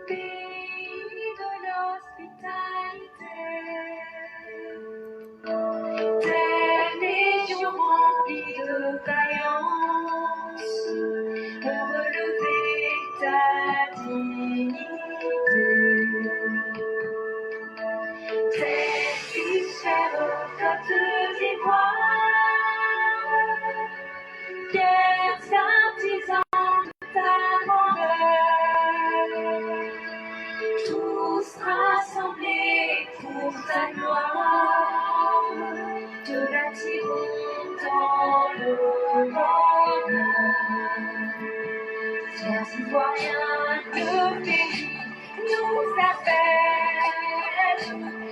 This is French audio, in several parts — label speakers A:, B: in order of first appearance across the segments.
A: pays de l'hospitalité. Tes légions remplies de vaillance ont relevé ta dignité. Tes fils chers flottes d'ivoire, fiers artisans de ta grandeur, tous rassemblés pour ta gloire, te bâtiront dans le bonheur. Fiers Ivoiriens, le pays nous appelle.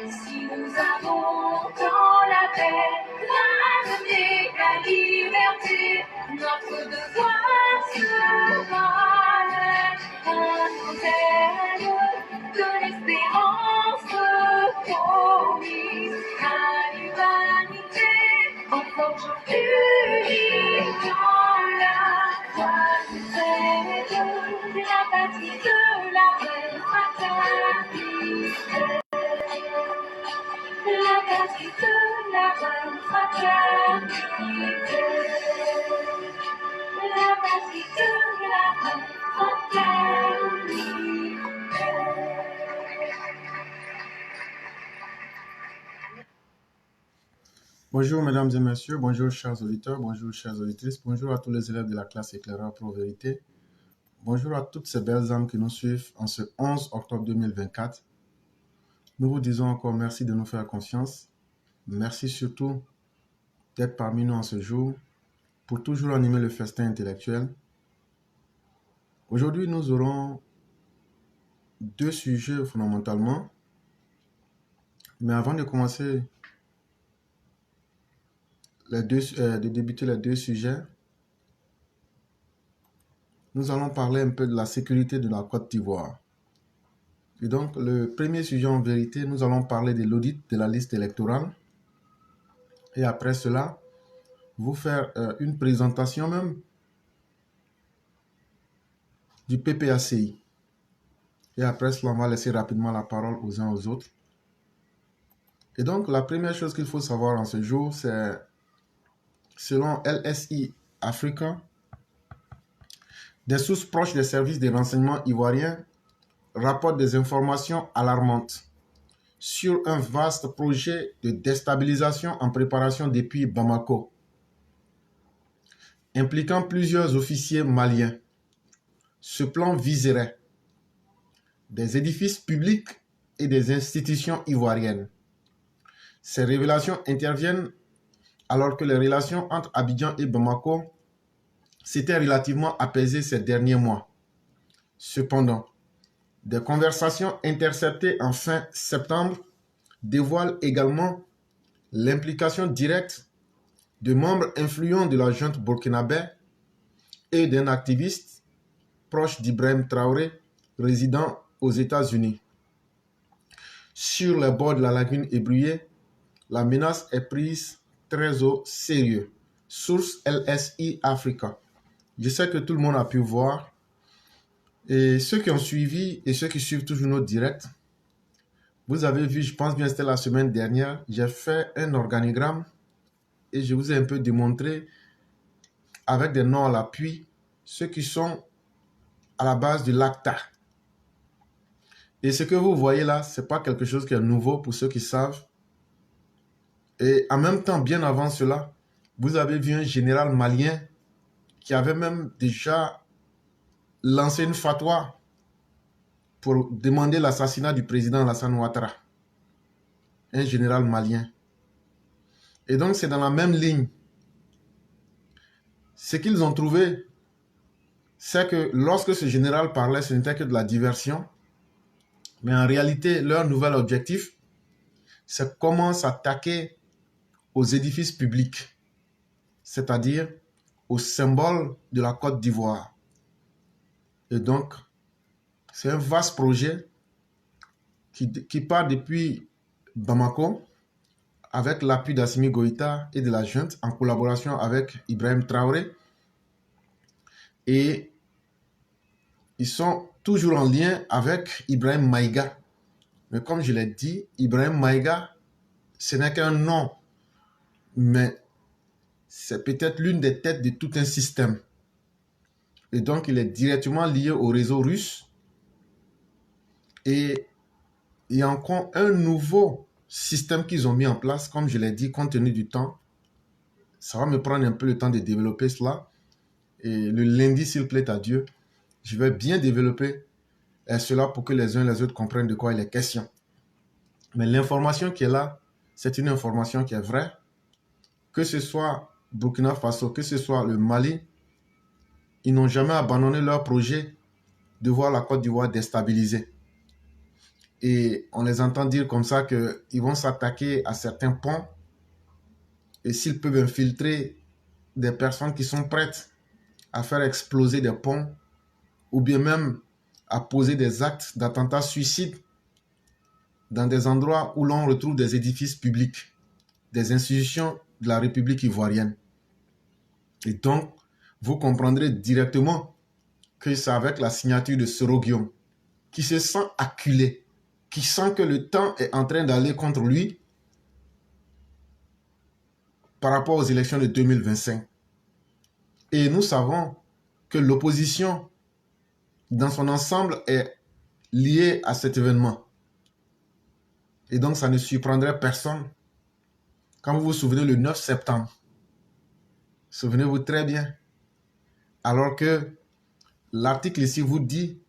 A: Si nous avons dans la paix ramener la liberté, notre devoir sera d'être un modèle de l'espérance promise à l'humanité, en forgeant unie dans la croix du Seigneur, la patrie de la vraie fraternité. La patrie de la vraie fraternité. La patrie de la vraie fraternité.
B: Bonjour mesdames et messieurs, bonjour chers auditeurs, bonjour chères auditrices, bonjour à tous les élèves de la classe éclaireur Pro Vérité. Bonjour à toutes ces belles âmes qui nous suivent en ce 11 octobre 2024. Nous vous disons encore merci de nous faire confiance. Merci surtout d'être parmi nous en ce jour pour toujours animer le festin intellectuel. Aujourd'hui, nous aurons deux sujets fondamentalement. Mais avant de commencer de débuter les deux sujets, nous allons parler un peu de la sécurité de la Côte d'Ivoire. Et donc, le premier sujet en vérité, nous allons parler de l'audit de la liste électorale. Et après cela, vous faire une présentation même du PPACI. Et après cela, on va laisser rapidement la parole aux uns aux autres. Et donc, la première chose qu'il faut savoir en ce jour, c'est, selon LSI Africa, des sources proches des services de renseignement ivoiriens rapportent des informations alarmantes sur un vaste projet de déstabilisation en préparation depuis Bamako, impliquant plusieurs officiers maliens. Ce plan viserait des édifices publics et des institutions ivoiriennes. Ces révélations interviennent alors que les relations entre Abidjan et Bamako s'étaient relativement apaisées ces derniers mois. Cependant, des conversations interceptées en fin septembre dévoilent également l'implication directe de membres influents de la junte burkinabé et d'un activiste proche d'Ibrahim Traoré résidant aux États-Unis. Sur les bords de la lagune ébrouillée, la menace est prise très au sérieux. Source LSI Africa. Je sais que tout le monde a pu voir. Et ceux qui ont suivi et ceux qui suivent toujours nos directs, vous avez vu, je pense bien c'était la semaine dernière, j'ai fait un organigramme et je vous ai un peu démontré avec des noms à l'appui ceux qui sont à la base de l'ACTA. Et ce que vous voyez là, ce n'est pas quelque chose qui est nouveau pour ceux qui savent. Et en même temps, bien avant cela, vous avez vu un général malien qui avait même déjà lancé une fatwa pour demander l'assassinat du président Alassane Ouattara. Un général malien. Et donc, c'est dans la même ligne. Ce qu'ils ont trouvé, c'est que lorsque ce général parlait, ce n'était que de la diversion. Mais en réalité, leur nouvel objectif, c'est comment s'attaquer aux édifices publics, c'est-à-dire aux symboles de la Côte d'Ivoire. Et donc, c'est un vaste projet qui part depuis Bamako, avec l'appui d'Assimi Goïta et de la junte, en collaboration avec Ibrahim Traoré. Et ils sont toujours en lien avec Ibrahim Maïga. Mais comme je l'ai dit, Ibrahim Maïga, ce n'est qu'un nom, mais c'est peut-être l'une des têtes de tout un système. Et donc, il est directement lié au réseau russe. Et il y a encore un nouveau système qu'ils ont mis en place, comme je l'ai dit, compte tenu du temps. Ça va me prendre un peu le temps de développer cela. Et le lundi, s'il plaît à Dieu, je vais bien développer cela pour que les uns et les autres comprennent de quoi il est question. Mais l'information qui est là, c'est une information qui est vraie. Que ce soit Burkina Faso, que ce soit le Mali, ils n'ont jamais abandonné leur projet de voir la Côte d'Ivoire déstabilisée. Et on les entend dire comme ça qu'ils vont s'attaquer à certains ponts. Et s'ils peuvent infiltrer des personnes qui sont prêtes à faire exploser des ponts, ou bien même à poser des actes d'attentats suicides dans des endroits où l'on retrouve des édifices publics, des institutions de la République ivoirienne. Et donc, vous comprendrez directement que c'est avec la signature de Soro Guillaume, qui se sent acculé, qui sent que le temps est en train d'aller contre lui par rapport aux élections de 2025. Et nous savons que l'opposition dans son ensemble est liée à cet événement. Et donc, ça ne surprendrait personne. Quand vous vous souvenez, le 9 septembre, souvenez-vous très bien, alors que l'article ici vous dit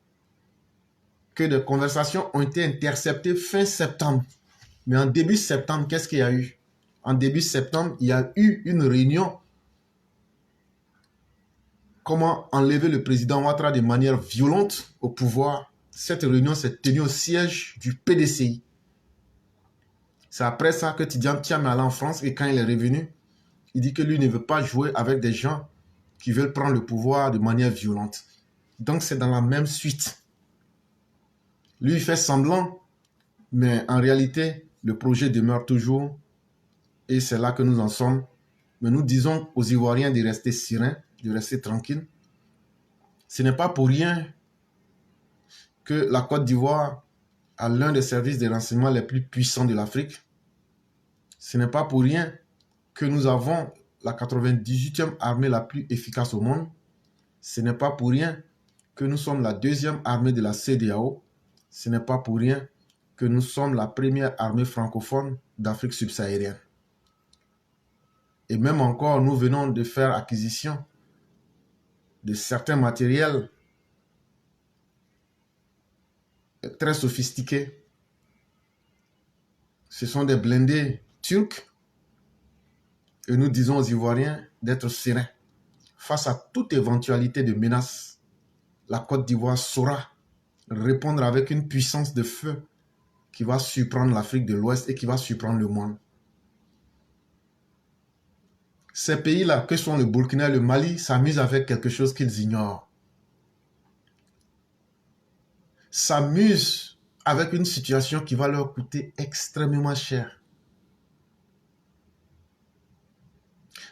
B: que des conversations ont été interceptées fin septembre. Mais en début septembre, qu'est-ce qu'il y a eu? En début septembre, il y a eu une réunion. Comment enlever le président Ouattara de manière violente au pouvoir? Cette réunion s'est tenue au siège du PDCI. C'est après ça que Tidiane Thiam est allé en France et quand il est revenu, il dit que lui ne veut pas jouer avec des gens qui veulent prendre le pouvoir de manière violente. Donc c'est dans la même suite. Lui, il fait semblant, mais en réalité, le projet demeure toujours et c'est là que nous en sommes. Mais nous disons aux Ivoiriens de rester sereins, de rester tranquilles. Ce n'est pas pour rien que la Côte d'Ivoire a l'un des services de renseignement les plus puissants de l'Afrique. Ce n'est pas pour rien que nous avons la 98e armée la plus efficace au monde. Ce n'est pas pour rien que nous sommes la deuxième armée de la CEDEAO. Ce n'est pas pour rien que nous sommes la première armée francophone d'Afrique subsaharienne. Et même encore, nous venons de faire acquisition de certains matériels très sophistiqués. Ce sont des blindés turcs. Et nous disons aux Ivoiriens d'être sereins. Face à toute éventualité de menace, la Côte d'Ivoire saura répondre avec une puissance de feu qui va surprendre l'Afrique de l'Ouest et qui va surprendre le monde. Ces pays-là, que sont le Burkina et le Mali, s'amusent avec quelque chose qu'ils ignorent. S'amusent avec une situation qui va leur coûter extrêmement cher.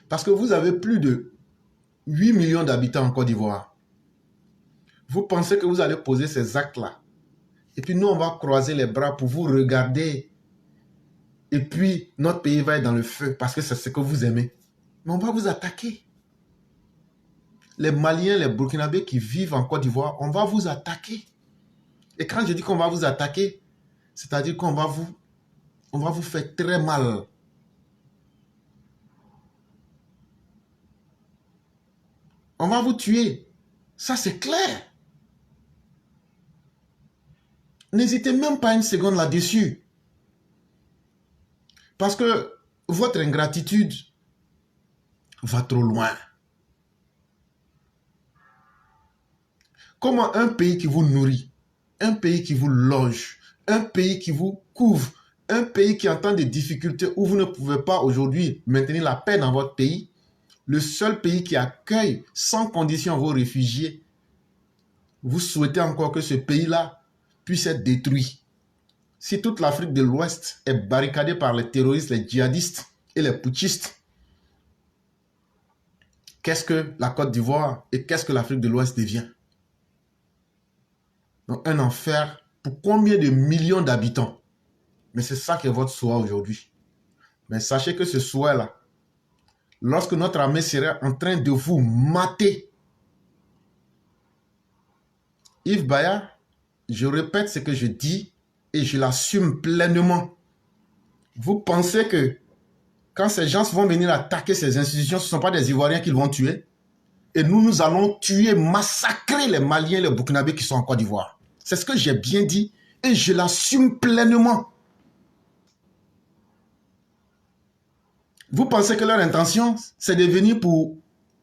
B: Parce que vous avez plus de 8 millions d'habitants en Côte d'Ivoire. Vous pensez que vous allez poser ces actes-là. Et puis nous, on va croiser les bras pour vous regarder. Et puis, notre pays va être dans le feu parce que c'est ce que vous aimez. Mais on va vous attaquer. Les Maliens, les Burkinabés qui vivent en Côte d'Ivoire, on va vous attaquer. Et quand je dis qu'on va vous attaquer, c'est-à-dire qu'on va vous faire très mal. On va vous tuer. Ça, c'est clair. N'hésitez même pas une seconde là-dessus. Parce que votre ingratitude va trop loin. Comment un pays qui vous nourrit, un pays qui vous loge, un pays qui vous couvre, un pays qui entend des difficultés où vous ne pouvez pas aujourd'hui maintenir la paix dans votre pays, le seul pays qui accueille sans condition vos réfugiés, vous souhaitez encore que ce pays-là puisse être détruit. Si toute l'Afrique de l'Ouest est barricadée par les terroristes, les djihadistes et les putschistes, qu'est-ce que la Côte d'Ivoire et qu'est-ce que l'Afrique de l'Ouest devient? Donc un enfer pour combien de millions d'habitants? Mais c'est ça qui est votre souhait aujourd'hui. Mais sachez que ce souhait-là, lorsque notre armée serait en train de vous mater, Yves Baya, je répète ce que je dis et je l'assume pleinement. Vous pensez que quand ces gens vont venir attaquer ces institutions, ce ne sont pas des Ivoiriens qu'ils vont tuer? Et nous allons tuer, massacrer les Maliens, les Burkinabés qui sont en Côte d'Ivoire. C'est ce que j'ai bien dit et je l'assume pleinement. Vous pensez que leur intention, c'est de venir pour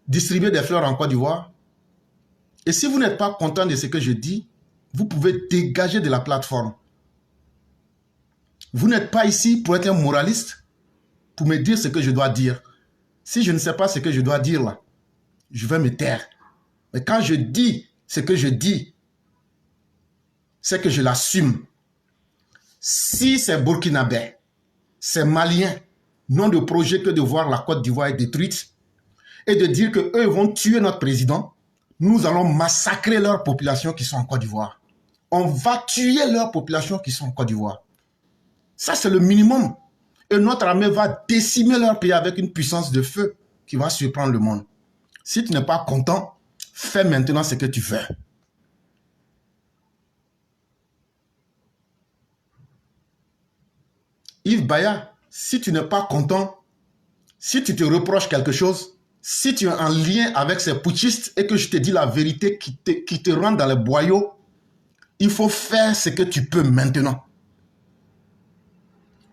B: distribuer des fleurs en Côte d'Ivoire? Et si vous n'êtes pas content de ce que je dis, vous pouvez dégager de la plateforme. Vous n'êtes pas ici pour être un moraliste, pour me dire ce que je dois dire. Si je ne sais pas ce que je dois dire là, je vais me taire. Mais quand je dis ce que je dis, c'est que je l'assume. Si ces Burkinabés, ces Maliens n'ont de projet que de voir la Côte d'Ivoire être détruite et de dire qu'eux vont tuer notre président, nous allons massacrer leurs populations qui sont en Côte d'Ivoire. On va tuer leurs populations qui sont en Côte d'Ivoire. Ça, c'est le minimum. Et notre armée va décimer leur pays avec une puissance de feu qui va surprendre le monde. Si tu n'es pas content, fais maintenant ce que tu veux. Yves Baya, si tu n'es pas content, si tu te reproches quelque chose, si tu es en lien avec ces putschistes et que je te dis la vérité qui te rend dans les boyaux, il faut faire ce que tu peux maintenant.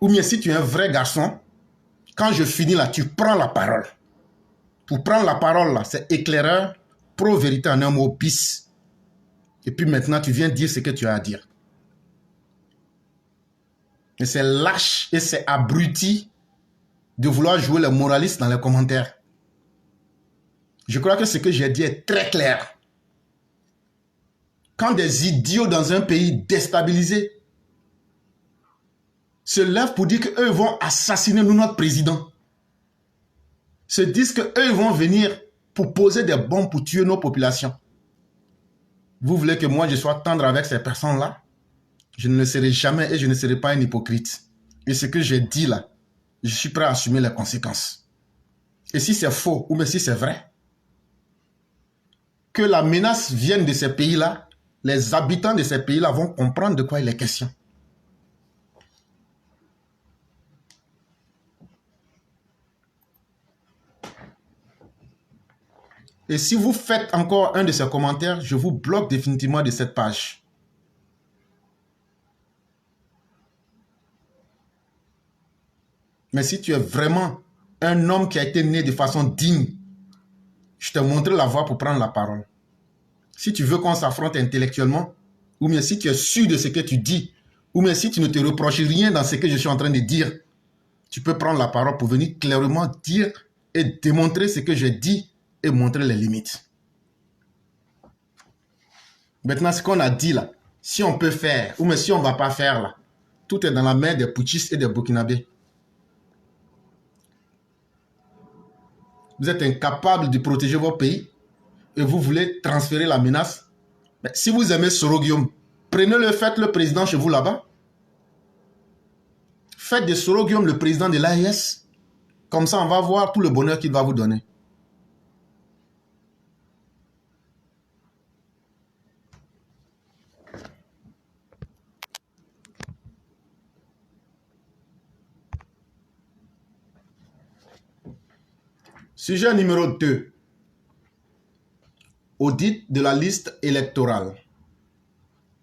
B: Ou bien si tu es un vrai garçon, quand je finis là, tu prends la parole. Pour prendre la parole là, c'est éclaireur, pro-vérité en un mot bis. Et puis maintenant, tu viens dire ce que tu as à dire. Et c'est lâche et c'est abruti de vouloir jouer le moraliste dans les commentaires. Je crois que ce que j'ai dit est très clair. Quand des idiots dans un pays déstabilisé se lèvent pour dire qu'eux vont assassiner notre président, se disent qu'eux vont venir pour poser des bombes pour tuer nos populations. Vous voulez que moi je sois tendre avec ces personnes-là? Je ne le serai jamais et je ne serai pas un hypocrite. Et ce que j'ai dit là, je suis prêt à assumer les conséquences. Et si c'est faux ou même si c'est vrai, que la menace vienne de ces pays-là, les habitants de ces pays-là vont comprendre de quoi il est question. Et si vous faites encore un de ces commentaires, je vous bloque définitivement de cette page. Mais si tu es vraiment un homme qui a été né de façon digne, je t'ai montré la voie pour prendre la parole. Si tu veux qu'on s'affronte intellectuellement, ou bien si tu es sûr de ce que tu dis, ou bien si tu ne te reproches rien dans ce que je suis en train de dire, tu peux prendre la parole pour venir clairement dire et démontrer ce que je dis et montrer les limites. Maintenant, ce qu'on a dit là, si on peut faire, ou bien si on ne va pas faire là, tout est dans la main des putschistes et des Burkinabés. Vous êtes incapable de protéger vos pays et vous voulez transférer la menace. Mais si vous aimez Soro Guillaume, prenez-le, faites-le président chez vous là-bas. Faites de Soro Guillaume le président de l'AES. Comme ça, on va voir tout le bonheur qu'il va vous donner. Sujet numéro 2. Audit de la liste électorale.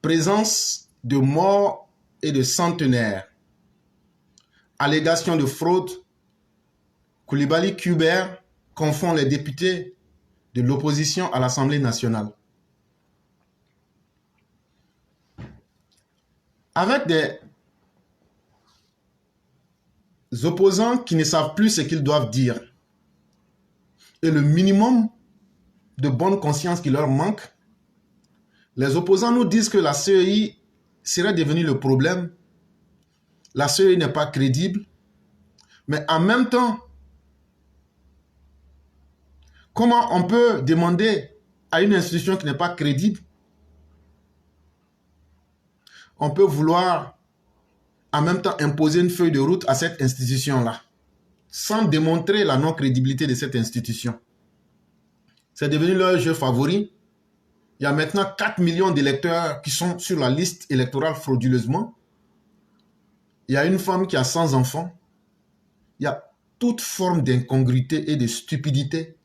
B: Présence de morts et de centenaires. Allégation de fraude. Koulibaly Kubert confond les députés de l'opposition à l'Assemblée nationale. Avec des opposants qui ne savent plus ce qu'ils doivent dire et le minimum de bonne conscience qui leur manque, les opposants nous disent que la CEI serait devenue le problème. La CEI n'est pas crédible. Mais en même temps, comment on peut demander à une institution qui n'est pas crédible on peut vouloir en même temps imposer une feuille de route à cette institution-là, sans démontrer la non-crédibilité de cette institution. C'est devenu leur jeu favori. Il y a maintenant 4 millions d'électeurs qui sont sur la liste électorale frauduleusement. Il y a une femme qui a 100 enfants. Il y a toute forme d'incongruité et de stupidité.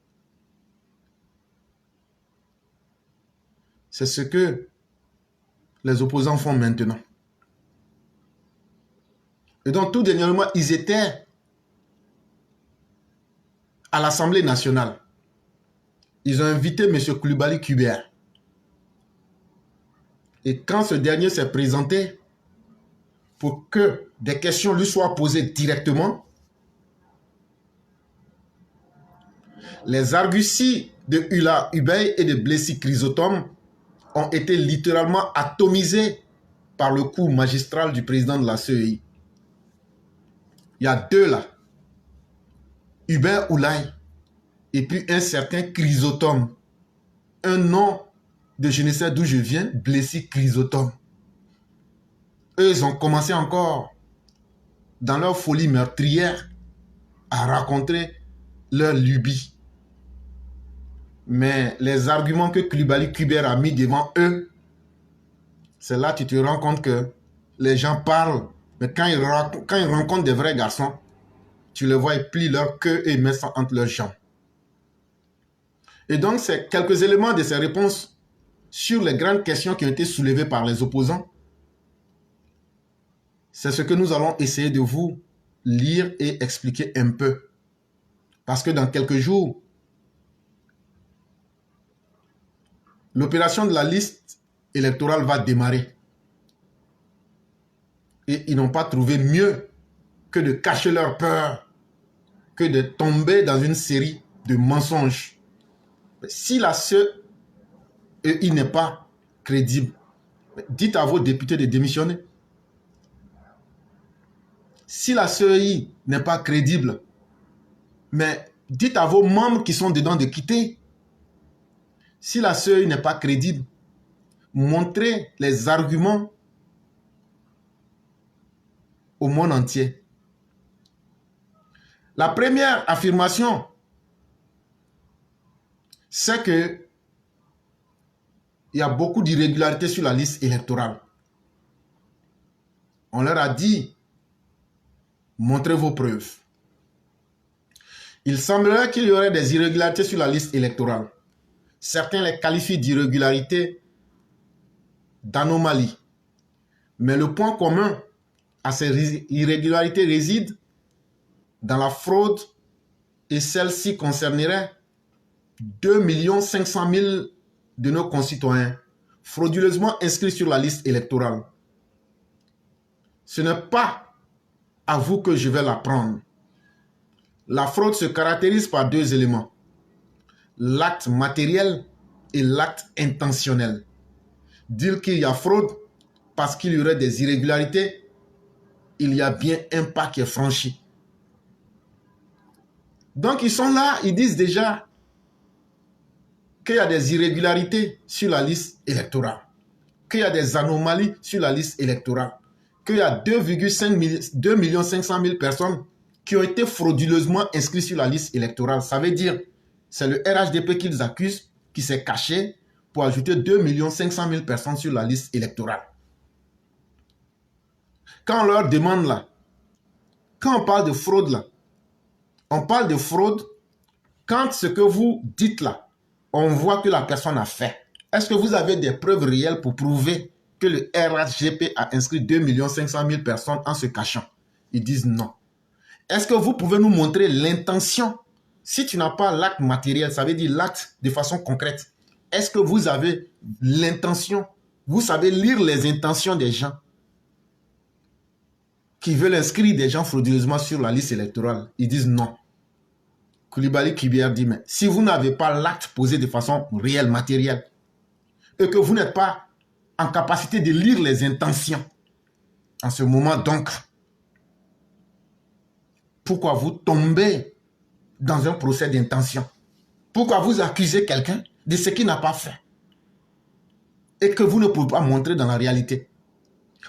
B: C'est ce que les opposants font maintenant. Et donc, tout dernièrement, ils étaient à l'Assemblée nationale. Ils ont invité M. Coulibaly Kubert. Et quand ce dernier s'est présenté pour que des questions lui soient posées directement, les arguties de Hula Ubey et de Blessy Chrysotome ont été littéralement atomisés par le coup magistral du président de la CEI. Il y a deux là. Hubert Oulay et puis un certain Chrysotome. Un nom de je ne sais d'où je viens, Blessy Chrysotome. Eux, ils ont commencé encore dans leur folie meurtrière à raconter leur lubie. Mais les arguments que Coulibaly Kubert a mis devant eux, c'est là que tu te rends compte que les gens parlent, mais quand ils rencontrent des vrais garçons, tu les vois, ils plient leur queue et ils mettent ça entre leurs jambes. Et donc, c'est quelques éléments de ces réponses sur les grandes questions qui ont été soulevées par les opposants. C'est ce que nous allons essayer de vous lire et expliquer un peu. Parce que dans quelques jours, l'opération de la liste électorale va démarrer. Et ils n'ont pas trouvé mieux que de cacher leur peur, que de tomber dans une série de mensonges. Si la CEI n'est pas crédible, dites à vos députés de démissionner. Si la CEI n'est pas crédible, mais dites à vos membres qui sont dedans de quitter. Si la CEI n'est pas crédible, montrez les arguments au monde entier. La première affirmation, c'est que il y a beaucoup d'irrégularités sur la liste électorale. On leur a dit, montrez vos preuves. Il semblerait qu'il y aurait des irrégularités sur la liste électorale. Certains les qualifient d'irrégularités, d'anomalies. Mais le point commun à ces irrégularités réside dans la fraude et celle-ci concernerait 2 500 000 de nos concitoyens frauduleusement inscrits sur la liste électorale. Ce n'est pas à vous que je vais l'apprendre. La fraude se caractérise par deux éléments. L'acte matériel et l'acte intentionnel. Dire qu'il y a fraude parce qu'il y aurait des irrégularités, il y a bien un pas qui est franchi. Donc ils sont là, ils disent déjà qu'il y a des irrégularités sur la liste électorale, qu'il y a des anomalies sur la liste électorale, qu'il y a 2 500 000 personnes qui ont été frauduleusement inscrites sur la liste électorale. Ça veut dire, c'est le RHDP qu'ils accusent, qui s'est caché pour ajouter 2 500 000 personnes sur la liste électorale. Quand on leur demande là, quand on parle de fraude là, on parle de fraude quand ce que vous dites là, on voit que la personne a fait. Est-ce que vous avez des preuves réelles pour prouver que le RHDP a inscrit 2 500 000 personnes en se cachant? Ils disent non. Est-ce que vous pouvez nous montrer l'intention? Si tu n'as pas l'acte matériel, ça veut dire l'acte de façon concrète. Est-ce que vous avez l'intention? Vous savez lire les intentions des gens qui veulent inscrire des gens frauduleusement sur la liste électorale? Ils disent non. Coulibaly Kubert dit, mais si vous n'avez pas l'acte posé de façon réelle, matérielle, et que vous n'êtes pas en capacité de lire les intentions, en ce moment donc, pourquoi vous tombez dans un procès d'intention? Pourquoi vous accusez quelqu'un de ce qu'il n'a pas fait et que vous ne pouvez pas montrer dans la réalité?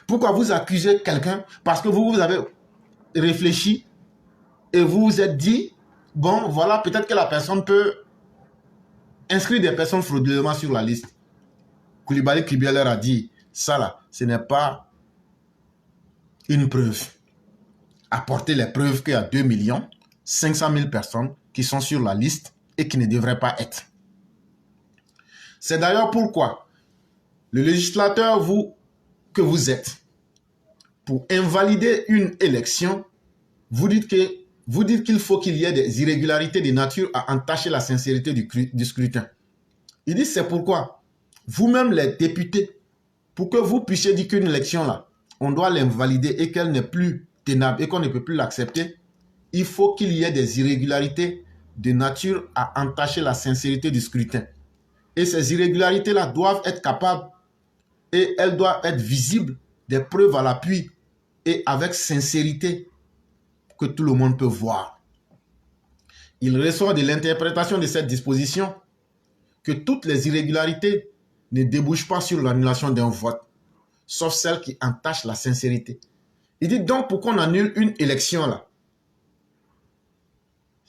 B: Pourquoi vous accusez quelqu'un? Parce que vous avez réfléchi et vous vous êtes dit, bon, voilà, peut-être que la personne peut inscrire des personnes frauduleusement sur la liste. Koulibaly Kibia leur a dit, ça là, ce n'est pas une preuve. Apportez les preuves qu'il y a 2 500 000 personnes qui sont sur la liste et qui ne devraient pas être. C'est d'ailleurs pourquoi le législateur que vous êtes, pour invalider une élection, vous dites qu'il faut qu'il y ait des irrégularités de nature à entacher la sincérité du scrutin. Il dit c'est pourquoi vous-même les députés, pour que vous puissiez dire qu'une élection là, on doit l'invalider et qu'elle n'est plus tenable et qu'on ne peut plus l'accepter, il faut qu'il y ait des irrégularités de nature à entacher la sincérité du scrutin. Et ces irrégularités-là doivent être capables et elles doivent être visibles, des preuves à l'appui et avec sincérité que tout le monde peut voir. Il ressort de l'interprétation de cette disposition que toutes les irrégularités ne débouchent pas sur l'annulation d'un vote, sauf celles qui entachent la sincérité. Il dit donc pour qu'on annule une élection là,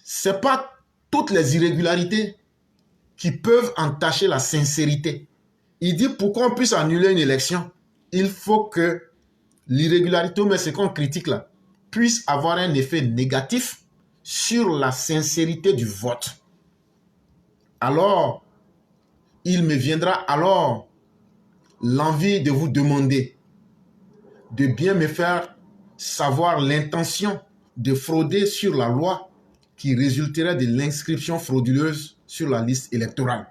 B: ce n'est pas toutes les irrégularités qui peuvent entacher la sincérité. Il dit pour qu'on puisse annuler une élection, il faut que l'irrégularité, mais ce qu'on critique là, puisse avoir un effet négatif sur la sincérité du vote. Alors, il me viendra alors l'envie de vous demander de bien me faire savoir l'intention de frauder sur la loi qui résulterait de l'inscription frauduleuse sur la liste électorale.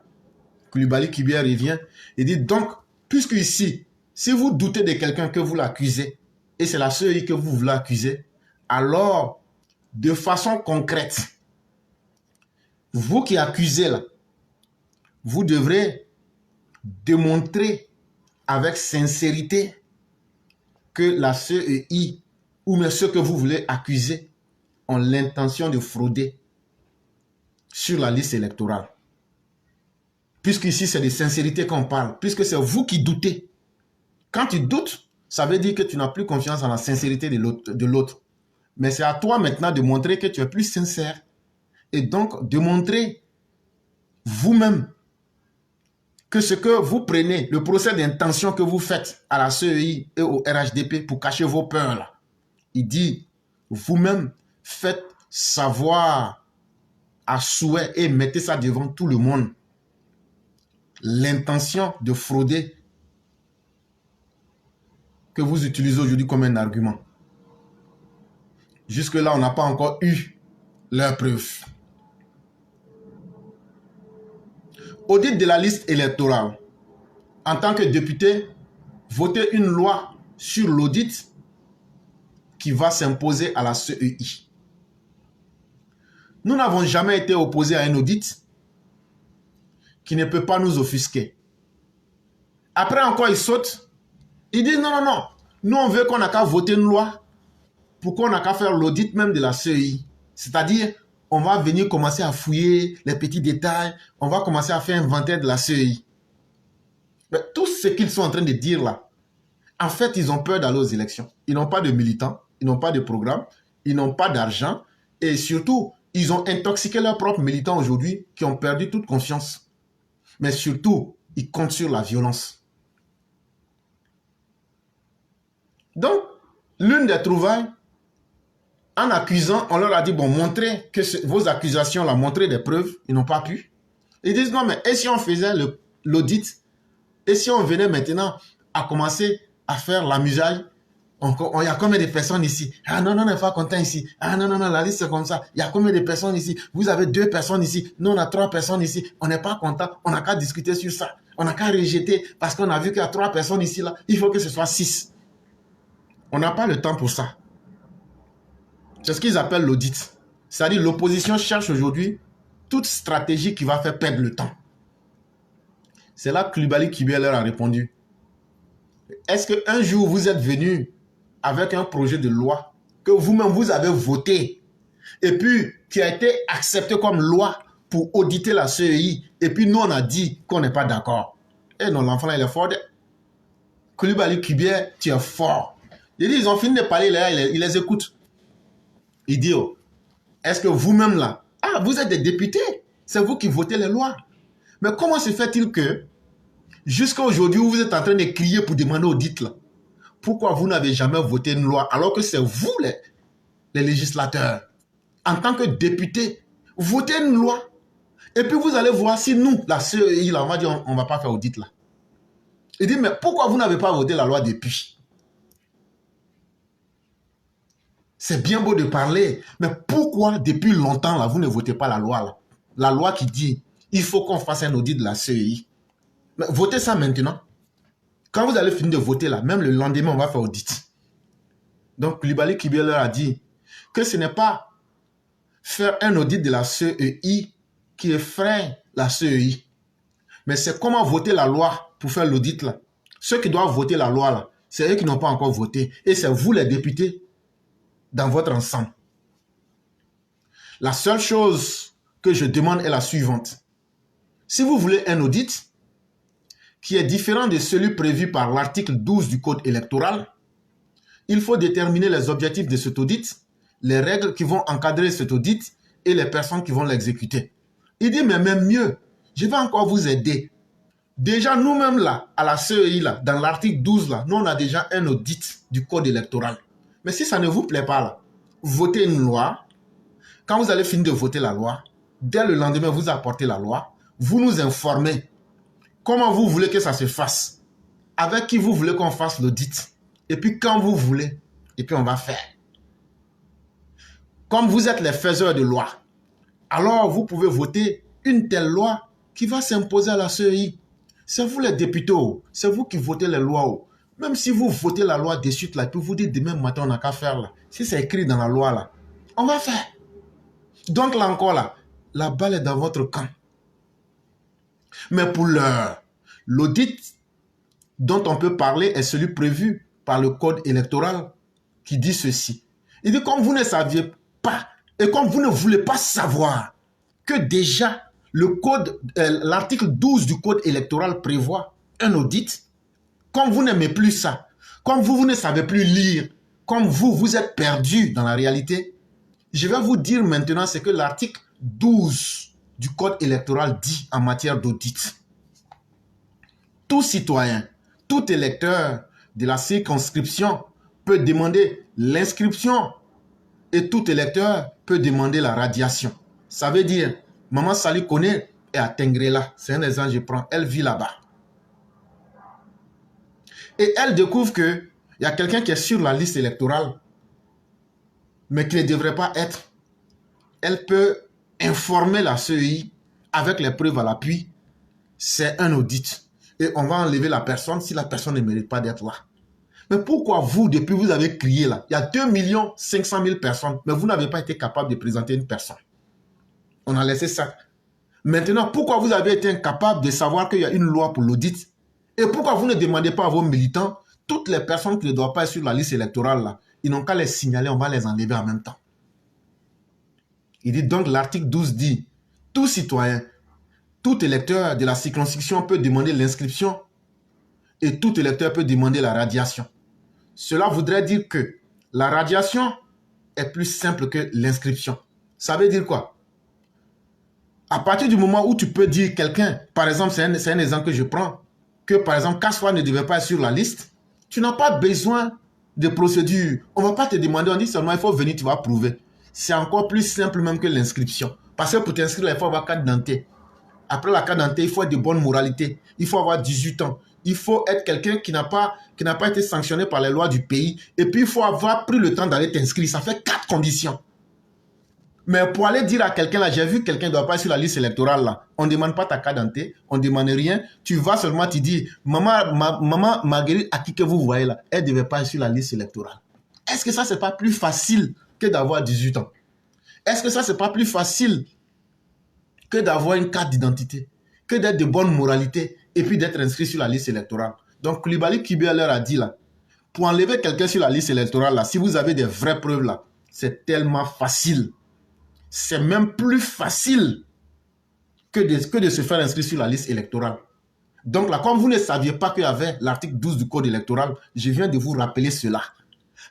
B: Koulibaly Kibia revient et dit donc, puisque ici, si vous doutez de quelqu'un que vous l'accusez, et c'est la CEI que vous voulez accuser, alors, de façon concrète, vous qui accusez là, vous devrez démontrer avec sincérité que la CEI ou même ceux que vous voulez accuser ont l'intention de frauder sur la liste électorale. Puisqu'ici, c'est de sincérité qu'on parle, puisque c'est vous qui doutez. Quand tu doutes, ça veut dire que tu n'as plus confiance en la sincérité de l'autre. Mais c'est à toi maintenant de montrer que tu es plus sincère. Et donc, de montrer vous-même que ce que vous prenez, le procès d'intention que vous faites à la CEI et au RHDP pour cacher vos peurs là. Il dit, vous-même, faites savoir à souhait et mettez ça devant tout le monde. L'intention de frauder que vous utilisez aujourd'hui comme un argument. Jusque-là, on n'a pas encore eu leurs preuves. Audit de la liste électorale. En tant que député, votez une loi sur l'audit qui va s'imposer à la CEI. Nous n'avons jamais été opposés à un audit qui ne peut pas nous offusquer. Après encore, ils sautent. Ils disent non, non, non. Nous, on veut qu'on n'a qu'à voter une loi pour qu'on n'a qu'à faire l'audit même de la CEI. C'est-à-dire, on va venir commencer à fouiller les petits détails. On va commencer à faire inventaire de la CEI. Mais tout ce qu'ils sont en train de dire là, en fait, ils ont peur d'aller aux élections. Ils n'ont pas de militants, ils n'ont pas de programme, ils n'ont pas d'argent. Et surtout, ils ont intoxiqué leurs propres militants aujourd'hui qui ont perdu toute confiance. Mais surtout, ils comptent sur la violence. Donc, l'une des trouvailles, en accusant, on leur a dit, bon, montrez que vos accusations, là, montrez des preuves. Ils n'ont pas pu. Ils disent, non, mais et si on faisait l'audit? Et si on venait maintenant à commencer à faire l'amusage? Il y a combien de personnes ici? Ah non, non, on n'est pas content ici. Ah non, non, non, la liste c'est comme ça. Il y a combien de personnes ici? Vous avez 2 personnes ici. Nous, on a 3 personnes ici. On n'est pas content. On n'a qu'à discuter sur ça. On n'a qu'à rejeter parce qu'on a vu qu'il y a 3 personnes ici. Là. Il faut que ce soit 6. On n'a pas le temps pour ça. C'est ce qu'ils appellent l'audit. C'est-à-dire l'opposition cherche aujourd'hui toute stratégie qui va faire perdre le temps. C'est là que Koulibaly Kibia leur a répondu. Est-ce qu'un jour vous êtes venu avec un projet de loi que vous-même vous avez voté et puis qui a été accepté comme loi pour auditer la CEI et puis nous on a dit qu'on n'est pas d'accord? Eh non, l'enfant là il est fort. Koulibaly Kibier, tu es fort. Il dit, ils ont fini de parler, là, il les écoute. Il dit, oh, est-ce que vous-même là, ah, vous êtes des députés, c'est vous qui votez les lois. Mais comment se fait-il que, jusqu'à aujourd'hui, vous êtes en train de crier pour demander audit là? Pourquoi vous n'avez jamais voté une loi alors que c'est vous les législateurs, en tant que députés, votez une loi. Et puis vous allez voir si nous, la CEI, là, on va dire, on ne va pas faire audit là. Il dit, mais pourquoi vous n'avez pas voté la loi depuis? C'est bien beau de parler, mais pourquoi depuis longtemps là, vous ne votez pas la loi là? La loi qui dit, il faut qu'on fasse un audit de la CEI. Mais votez ça maintenant. Quand vous allez finir de voter là, même le lendemain, on va faire audit. Donc, Koulibaly Kibier leur a dit que ce n'est pas faire un audit de la CEI qui effraie la CEI. Mais c'est comment voter la loi pour faire l'audit là. Ceux qui doivent voter la loi là, c'est eux qui n'ont pas encore voté. Et c'est vous les députés dans votre ensemble. La seule chose que je demande est la suivante. Si vous voulez un audit qui est différent de celui prévu par l'article 12 du Code électoral, il faut déterminer les objectifs de cet audit, les règles qui vont encadrer cet audit et les personnes qui vont l'exécuter. Il dit, mais même mieux, je vais encore vous aider. Déjà, nous-mêmes là, à la CEI, là, dans l'article 12, là, nous, on a déjà un audit du Code électoral. Mais si ça ne vous plaît pas, là, votez une loi. Quand vous allez finir de voter la loi, dès le lendemain, vous apportez la loi, vous nous informez comment vous voulez que ça se fasse, avec qui vous voulez qu'on fasse l'audit, et puis quand vous voulez, et puis on va faire. Comme vous êtes les faiseurs de loi, alors vous pouvez voter une telle loi qui va s'imposer à la CEI. C'est vous les députés, c'est vous qui votez les lois. Même si vous votez la loi de suite, là, puis vous dites demain matin, on n'a qu'à faire là. Si c'est écrit dans la loi, là, on va faire. Donc là encore, là, la balle est dans votre camp. Mais pour l'heure, l'audit dont on peut parler est celui prévu par le Code électoral qui dit ceci. Il dit, comme vous ne saviez pas, et comme vous ne voulez pas savoir que déjà l'article 12 du Code électoral prévoit un audit, comme vous n'aimez plus ça, comme vous ne savez plus lire, comme vous êtes perdu dans la réalité, je vais vous dire maintenant ce que l'article 12 du Code électoral dit en matière d'audit. Tout citoyen, tout électeur de la circonscription peut demander l'inscription et tout électeur peut demander la radiation. Ça veut dire, Maman Sali Kone est à Tengrela. C'est un exemple que je prends. Elle vit là-bas. Et elle découvre qu'il y a quelqu'un qui est sur la liste électorale, mais qui ne devrait pas être. Elle peut informer la CEI avec les preuves à l'appui. C'est un audit. Et on va enlever la personne si la personne ne mérite pas d'être là. Mais pourquoi vous, depuis vous avez crié là, il y a 2 500 000 personnes, mais vous n'avez pas été capable de présenter une personne. On a laissé ça. Maintenant, pourquoi vous avez été incapable de savoir qu'il y a une loi pour l'audit? Et pourquoi vous ne demandez pas à vos militants, toutes les personnes qui ne doivent pas être sur la liste électorale là, ils n'ont qu'à les signaler, on va les enlever en même temps. Il dit donc, l'article 12 dit, tout citoyen, tout électeur de la circonscription peut demander l'inscription et tout électeur peut demander la radiation. Cela voudrait dire que la radiation est plus simple que l'inscription. Ça veut dire quoi? À partir du moment où tu peux dire quelqu'un, par exemple, c'est un exemple que je prends, que par exemple, Kassoua ne devait pas être sur la liste, tu n'as pas besoin de procédure. On ne va pas te demander, on dit seulement il faut venir, tu vas prouver. C'est encore plus simple même que l'inscription. Parce que pour t'inscrire, il faut avoir carte d'identité. Après la carte d'identité, il faut être de bonne moralité. Il faut avoir 18 ans. Il faut être quelqu'un qui n'a pas été sanctionné par les lois du pays. Et puis, il faut avoir pris le temps d'aller t'inscrire. Ça fait 4 conditions. Mais pour aller dire à quelqu'un, là, j'ai vu quelqu'un ne doit pas être sur la liste électorale, là. On ne demande pas ta carte d'identité, on ne demande rien. Tu vas seulement, tu dis, maman Marguerite, à qui que vous voyez là, elle ne devait pas être sur la liste électorale. Est-ce que ça, c'est pas plus facile que d'avoir 18 ans? Est-ce que ça, c'est pas plus facile que d'avoir une carte d'identité, que d'être de bonne moralité et puis d'être inscrit sur la liste électorale? Donc, Koulibaly Kibier leur a dit là, pour enlever quelqu'un sur la liste électorale là, si vous avez des vraies preuves là, c'est tellement facile. C'est même plus facile que de se faire inscrire sur la liste électorale. Donc là, comme vous ne saviez pas qu'il y avait l'article 12 du Code électoral, je viens de vous rappeler cela.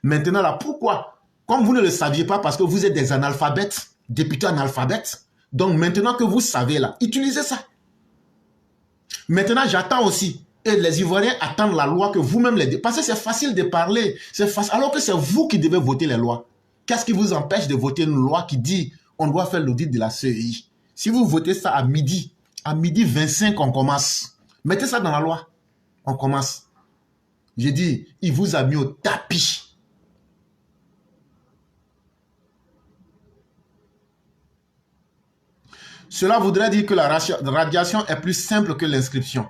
B: Maintenant là, pourquoi? Comme vous ne le saviez pas parce que vous êtes des analphabètes, députés analphabètes, donc maintenant que vous savez là, utilisez ça. Maintenant, j'attends aussi, et les Ivoiriens attendent la loi que vous-même les... Parce que c'est facile de parler, alors que c'est vous qui devez voter les lois. Qu'est-ce qui vous empêche de voter une loi qui dit on doit faire l'audit de la CEI? Si vous votez ça à midi 25, on commence. Mettez ça dans la loi. On commence. J'ai dit, il vous a mis au tapis. Cela voudrait dire que la radiation est plus simple que l'inscription.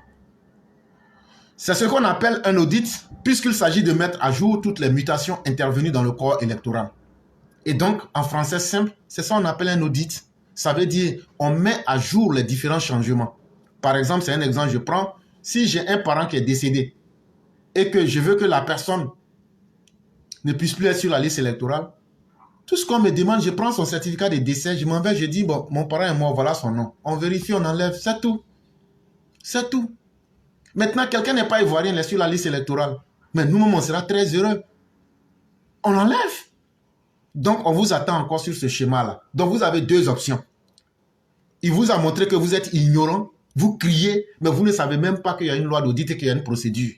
B: C'est ce qu'on appelle un audit, puisqu'il s'agit de mettre à jour toutes les mutations intervenues dans le corps électoral. Et donc, en français simple, c'est ça qu'on appelle un audit. Ça veut dire, on met à jour les différents changements. Par exemple, c'est un exemple que je prends. Si j'ai un parent qui est décédé et que je veux que la personne ne puisse plus être sur la liste électorale, tout ce qu'on me demande, je prends son certificat de décès, je m'en vais, je dis, bon, mon parent est mort, voilà son nom. On vérifie, on enlève, c'est tout. C'est tout. Maintenant, quelqu'un n'est pas ivoirien, il est sur la liste électorale. Mais nous-mêmes, on sera très heureux. On enlève. Donc, on vous attend encore sur ce schéma-là. Donc, vous avez deux options. Il vous a montré que vous êtes ignorant, vous criez, mais vous ne savez même pas qu'il y a une loi d'audit et qu'il y a une procédure.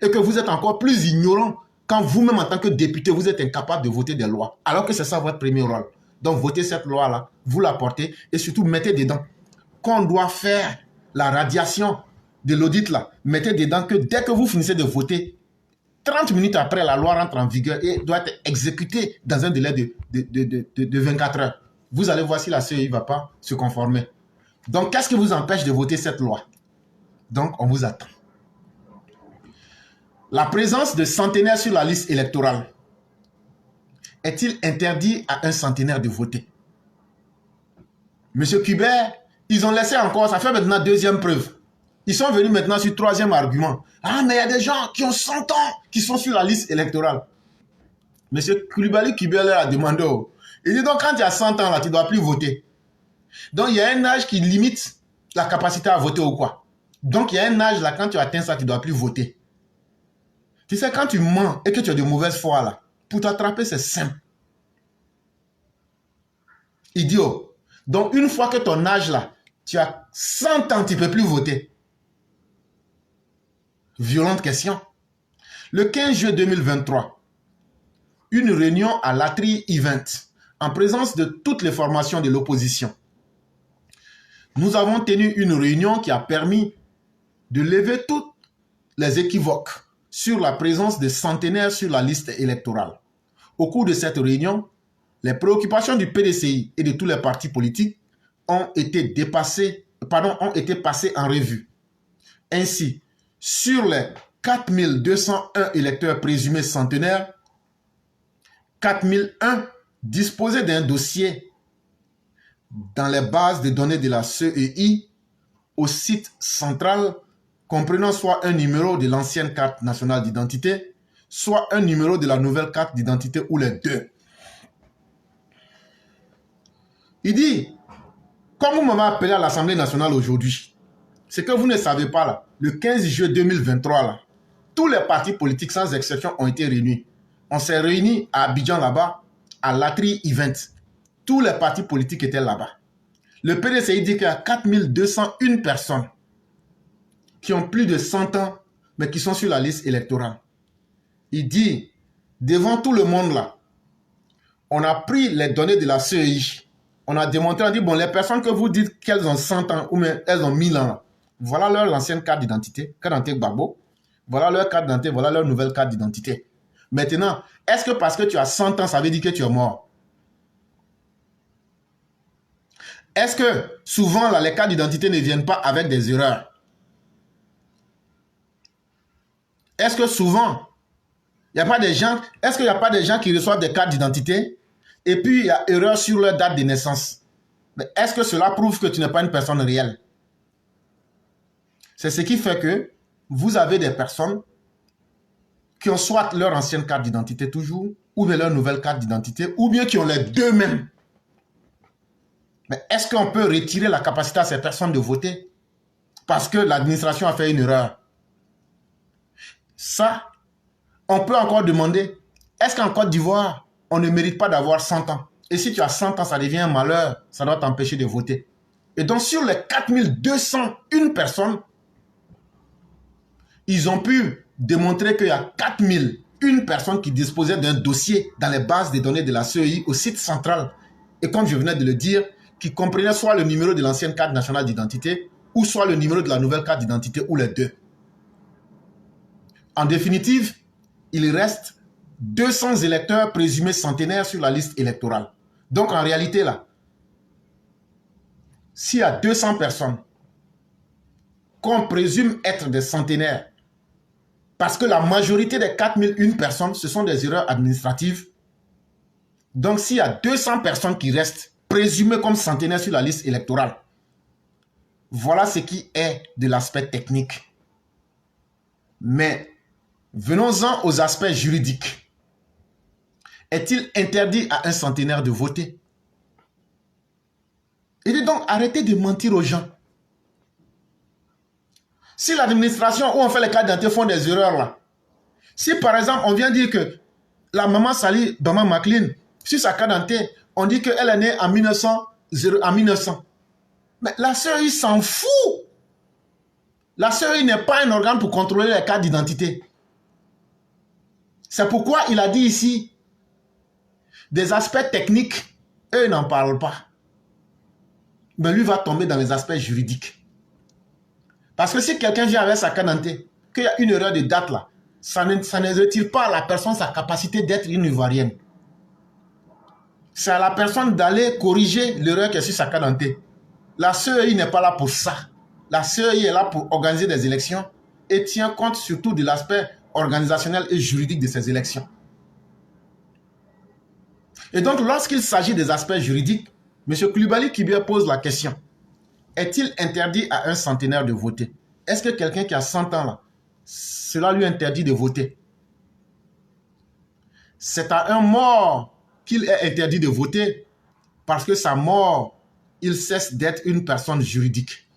B: Et que vous êtes encore plus ignorant quand vous-même, en tant que député, vous êtes incapable de voter des lois. Alors que c'est ça votre premier rôle. Donc, votez cette loi-là, vous la portez et surtout, mettez dedans qu'on doit faire la radiation de l'audit-là. Mettez dedans que dès que vous finissez de voter, 30 minutes après, la loi rentre en vigueur et doit être exécutée dans un délai de 24 heures. Vous allez voir si la CEI ne va pas se conformer. Donc, qu'est-ce qui vous empêche de voter cette loi? Donc, on vous attend. La présence de centenaires sur la liste électorale est-il interdit à un centenaire de voter? Monsieur Kubert, ils ont laissé encore, ça fait maintenant deuxième preuve. Ils sont venus maintenant sur troisième argument. Ah, mais il y a des gens qui ont 100 ans qui sont sur la liste électorale. Monsieur Koulibaly Kubert leur a demandé. Il dit donc quand tu as 100 ans là, tu ne dois plus voter. Donc il y a un âge qui limite la capacité à voter ou quoi. Donc il y a un âge là, quand tu atteins ça, tu ne dois plus voter. Tu sais, quand tu mens et que tu as de mauvaise foi là, pour t'attraper, c'est simple. Idiot. Donc une fois que ton âge là, tu as 100 ans, tu ne peux plus voter. Violente question. Le 15 juillet 2023, une réunion à l'Atri Event, en présence de toutes les formations de l'opposition. Nous avons tenu une réunion qui a permis de lever toutes les équivoques sur la présence de centenaires sur la liste électorale. Au cours de cette réunion, les préoccupations du PDCI et de tous les partis politiques ont été passées en revue. Ainsi, sur les 4201 électeurs présumés centenaires, 4001 disposaient d'un dossier dans les bases de données de la CEI au site central comprenant soit un numéro de l'ancienne carte nationale d'identité, soit un numéro de la nouvelle carte d'identité ou les deux. Il dit, comme vous m'avez appelé à l'Assemblée nationale aujourd'hui, ce que vous ne savez pas là, le 15 juillet 2023 là, tous les partis politiques sans exception ont été réunis. On s'est réunis à Abidjan là-bas, à l'Atri Event. Tous les partis politiques étaient là-bas. Le PDCI dit qu'il y a 4201 personnes qui ont plus de 100 ans, mais qui sont sur la liste électorale. Il dit, devant tout le monde là, on a pris les données de la CEI. On a démontré, on a dit, bon, les personnes que vous dites qu'elles ont 100 ans ou même elles ont 1000 ans, là, voilà leur ancienne carte d'identité, carte d'identité Gbagbo. Voilà leur carte d'identité, voilà leur nouvelle carte d'identité. Maintenant, est-ce que parce que tu as 100 ans, ça veut dire que tu es mort? Est-ce que souvent, là, les cartes d'identité ne viennent pas avec des erreurs? Est-ce que souvent, il n'y a pas des gens, est-ce qu'il n'y a pas des gens qui reçoivent des cartes d'identité et puis il y a erreur sur leur date de naissance? Mais est-ce que cela prouve que tu n'es pas une personne réelle? C'est ce qui fait que vous avez des personnes qui ont soit leur ancienne carte d'identité toujours, ou bien leur nouvelle carte d'identité, ou bien qui ont les deux mêmes. Mais est-ce qu'on peut retirer la capacité à ces personnes de voter? parce que l'administration a fait une erreur. Ça, on peut encore demander, est-ce qu'en Côte d'Ivoire, on ne mérite pas d'avoir 100 ans? Et si tu as 100 ans, ça devient un malheur, ça doit t'empêcher de voter. Et donc, sur les 4201 personnes, ils ont pu démontrer qu'il y a 4001 personnes qui disposaient d'un dossier dans les bases des données de la CEI au site central. Et comme je venais de le dire, qui comprenait soit le numéro de l'ancienne carte nationale d'identité, ou soit le numéro de la nouvelle carte d'identité, ou les deux. En définitive, il reste 200 électeurs présumés centenaires sur la liste électorale. Donc en réalité là, s'il y a 200 personnes qu'on présume être des centenaires, parce que la majorité des 4001 personnes, ce sont des erreurs administratives, donc s'il y a 200 personnes qui restent présumées comme centenaires sur la liste électorale, voilà ce qui est de l'aspect technique. Mais venons-en aux aspects juridiques. Est-il interdit à un centenaire de voter? Il est donc arrêtez de mentir aux gens. Si l'administration où on fait les cartes d'identité font des erreurs là, si par exemple on vient dire que la maman Sally Bama McLean, sur sa carte d'identité, on dit qu'elle est née en 1900, mais la CEI s'en fout. La CEI n'est pas un organe pour contrôler les cartes d'identité. C'est pourquoi il a dit ici, des aspects techniques, eux n'en parlent pas. Mais lui va tomber dans les aspects juridiques. Parce que si quelqu'un vient avec sa carte d'identité, qu'il y a une erreur de date là, ça ne retire pas à la personne sa capacité d'être une Ivoirienne. C'est à la personne d'aller corriger l'erreur qui est sur sa carte d'identité. La CEI n'est pas là pour ça. La CEI est là pour organiser des élections et tient compte surtout de l'aspect organisationnel et juridique de ces élections. Et donc, lorsqu'il s'agit des aspects juridiques, M. Coulibaly Kibia pose la question. Est-il interdit à un centenaire de voter? Est-ce que quelqu'un qui a 100 ans, là, cela lui interdit de voter? C'est à un mort qu'il est interdit de voter parce que sa mort, il cesse d'être une personne juridique.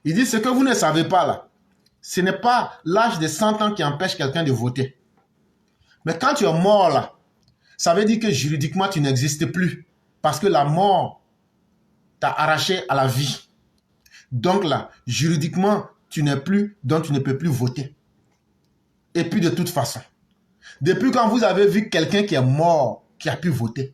B: Il dit ce que vous ne savez pas là, ce n'est pas l'âge de 100 ans qui empêche quelqu'un de voter. Mais quand tu es mort là, ça veut dire que juridiquement tu n'existes plus parce que la mort t'a arraché à la vie. Donc là, juridiquement, tu n'es plus, donc tu ne peux plus voter. Et puis de toute façon, depuis quand vous avez vu quelqu'un qui est mort, qui a pu voter?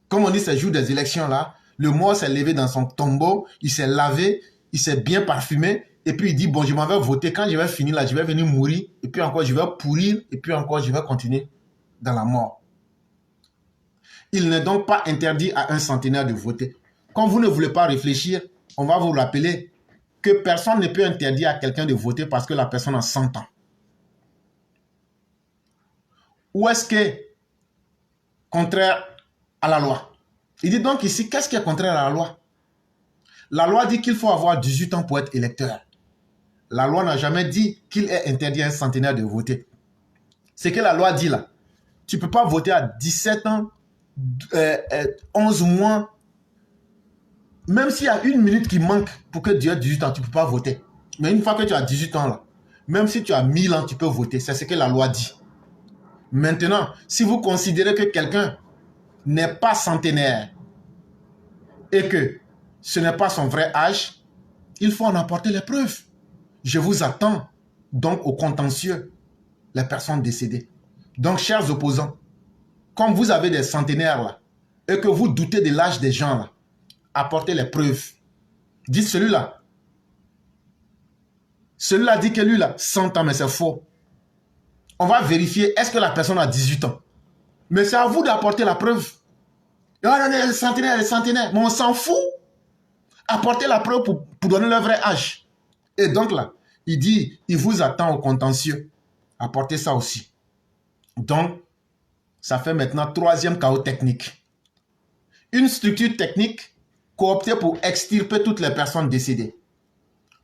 B: Comme on dit ces jours des élections là, le mort s'est levé dans son tombeau, il s'est lavé, il s'est bien parfumé, et puis il dit, bon, je m'en vais voter, quand je vais finir là, je vais venir mourir, et puis encore je vais pourrir, et puis encore je vais continuer dans la mort. Il n'est donc pas interdit à un centenaire de voter. Quand vous ne voulez pas réfléchir, on va vous rappeler que personne ne peut interdire à quelqu'un de voter parce que la personne a 100 ans. Ou est-ce que contraire à la loi? Il dit donc ici, qu'est-ce qui est contraire à la loi? La loi dit qu'il faut avoir 18 ans pour être électeur. La loi n'a jamais dit qu'il est interdit à un centenaire de voter. C'est que la loi dit là, tu ne peux pas voter à 17 ans, 11 mois, même s'il y a une minute qui manque pour que tu aies 18 ans, tu ne peux pas voter. Mais une fois que tu as 18 ans là, même si tu as 1000 ans, tu peux voter. C'est ce que la loi dit. Maintenant, si vous considérez que quelqu'un n'est pas centenaire et que ce n'est pas son vrai âge, il faut en apporter les preuves. Je vous attends donc au contentieux, les personnes décédées. Donc, chers opposants, comme vous avez des centenaires là, et que vous doutez de l'âge des gens là, apportez les preuves. Dites celui-là dit que lui là, 100 ans, mais c'est faux. On va vérifier, est-ce que la personne a 18 ans? Mais c'est à vous d'apporter la preuve. Oh, non, les centenaires, mais on s'en fout. Apportez la preuve pour donner leur vrai âge. Et donc là, il dit, il vous attend au contentieux. Apportez ça aussi. Donc, ça fait maintenant 3e chaos technique. Une structure technique cooptée pour extirper toutes les personnes décédées.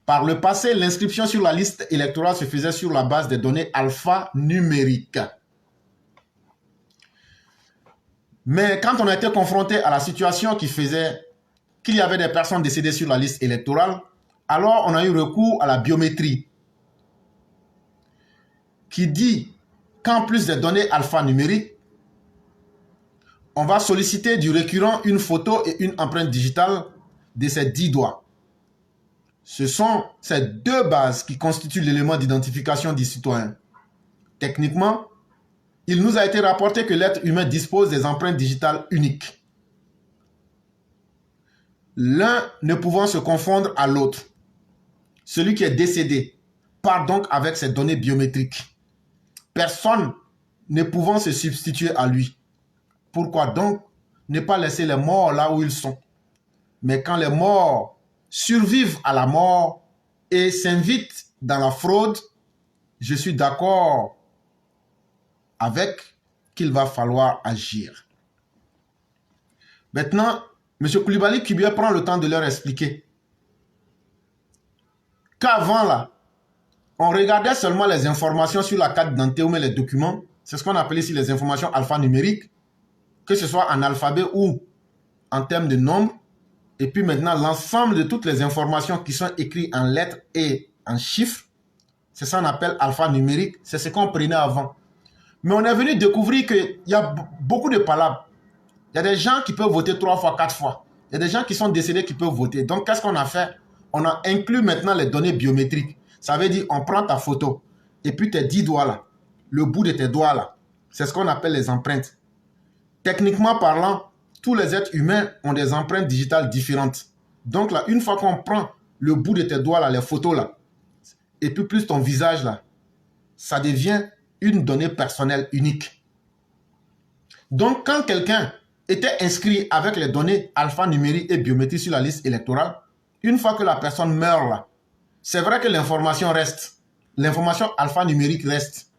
B: Par le passé, l'inscription sur la liste électorale se faisait sur la base des données alphanumériques. Mais quand on a été confronté à la situation qui faisait qu'il y avait des personnes décédées sur la liste électorale, alors on a eu recours à la biométrie qui dit qu'en plus des données alphanumériques, on va solliciter du récurrent une photo et une empreinte digitale de ses 10 doigts. Ce sont ces deux bases qui constituent l'élément d'identification du citoyen. Techniquement, il nous a été rapporté que l'être humain dispose des empreintes digitales uniques, l'un ne pouvant se confondre à l'autre. Celui qui est décédé part donc avec ses données biométriques, personne ne pouvant se substituer à lui. Pourquoi donc ne pas laisser les morts là où ils sont? Mais quand les morts survivent à la mort et s'invitent dans la fraude, je suis d'accord avec qu'il va falloir agir. Maintenant, M. Coulibaly Kibia prend le temps de leur expliquer qu'avant là, on regardait seulement les informations sur la carte d'identité ou les documents, c'est ce qu'on appelait ici les informations alphanumériques, que ce soit en alphabet ou en termes de nombre. Et puis maintenant, l'ensemble de toutes les informations qui sont écrites en lettres et en chiffres, c'est ça qu'on appelle alphanumérique, c'est ce qu'on prenait avant. Mais on est venu découvrir qu'il y a beaucoup de palabres. Il y a des gens qui peuvent voter 3 fois, 4 fois. Il y a des gens qui sont décédés qui peuvent voter. Donc, qu'est-ce qu'on a fait? On a inclus maintenant les données biométriques. Ça veut dire, on prend ta photo et puis tes 10 doigts là, le bout de tes doigts là, c'est ce qu'on appelle les empreintes. Techniquement parlant, tous les êtres humains ont des empreintes digitales différentes. Donc là, une fois qu'on prend le bout de tes doigts là, les photos là, et puis plus ton visage là, ça devient une donnée personnelle unique. Donc quand quelqu'un était inscrit avec les données alphanumériques et biométriques sur la liste électorale, une fois que la personne meurt là, c'est vrai que l'information reste, l'information alphanumérique reste,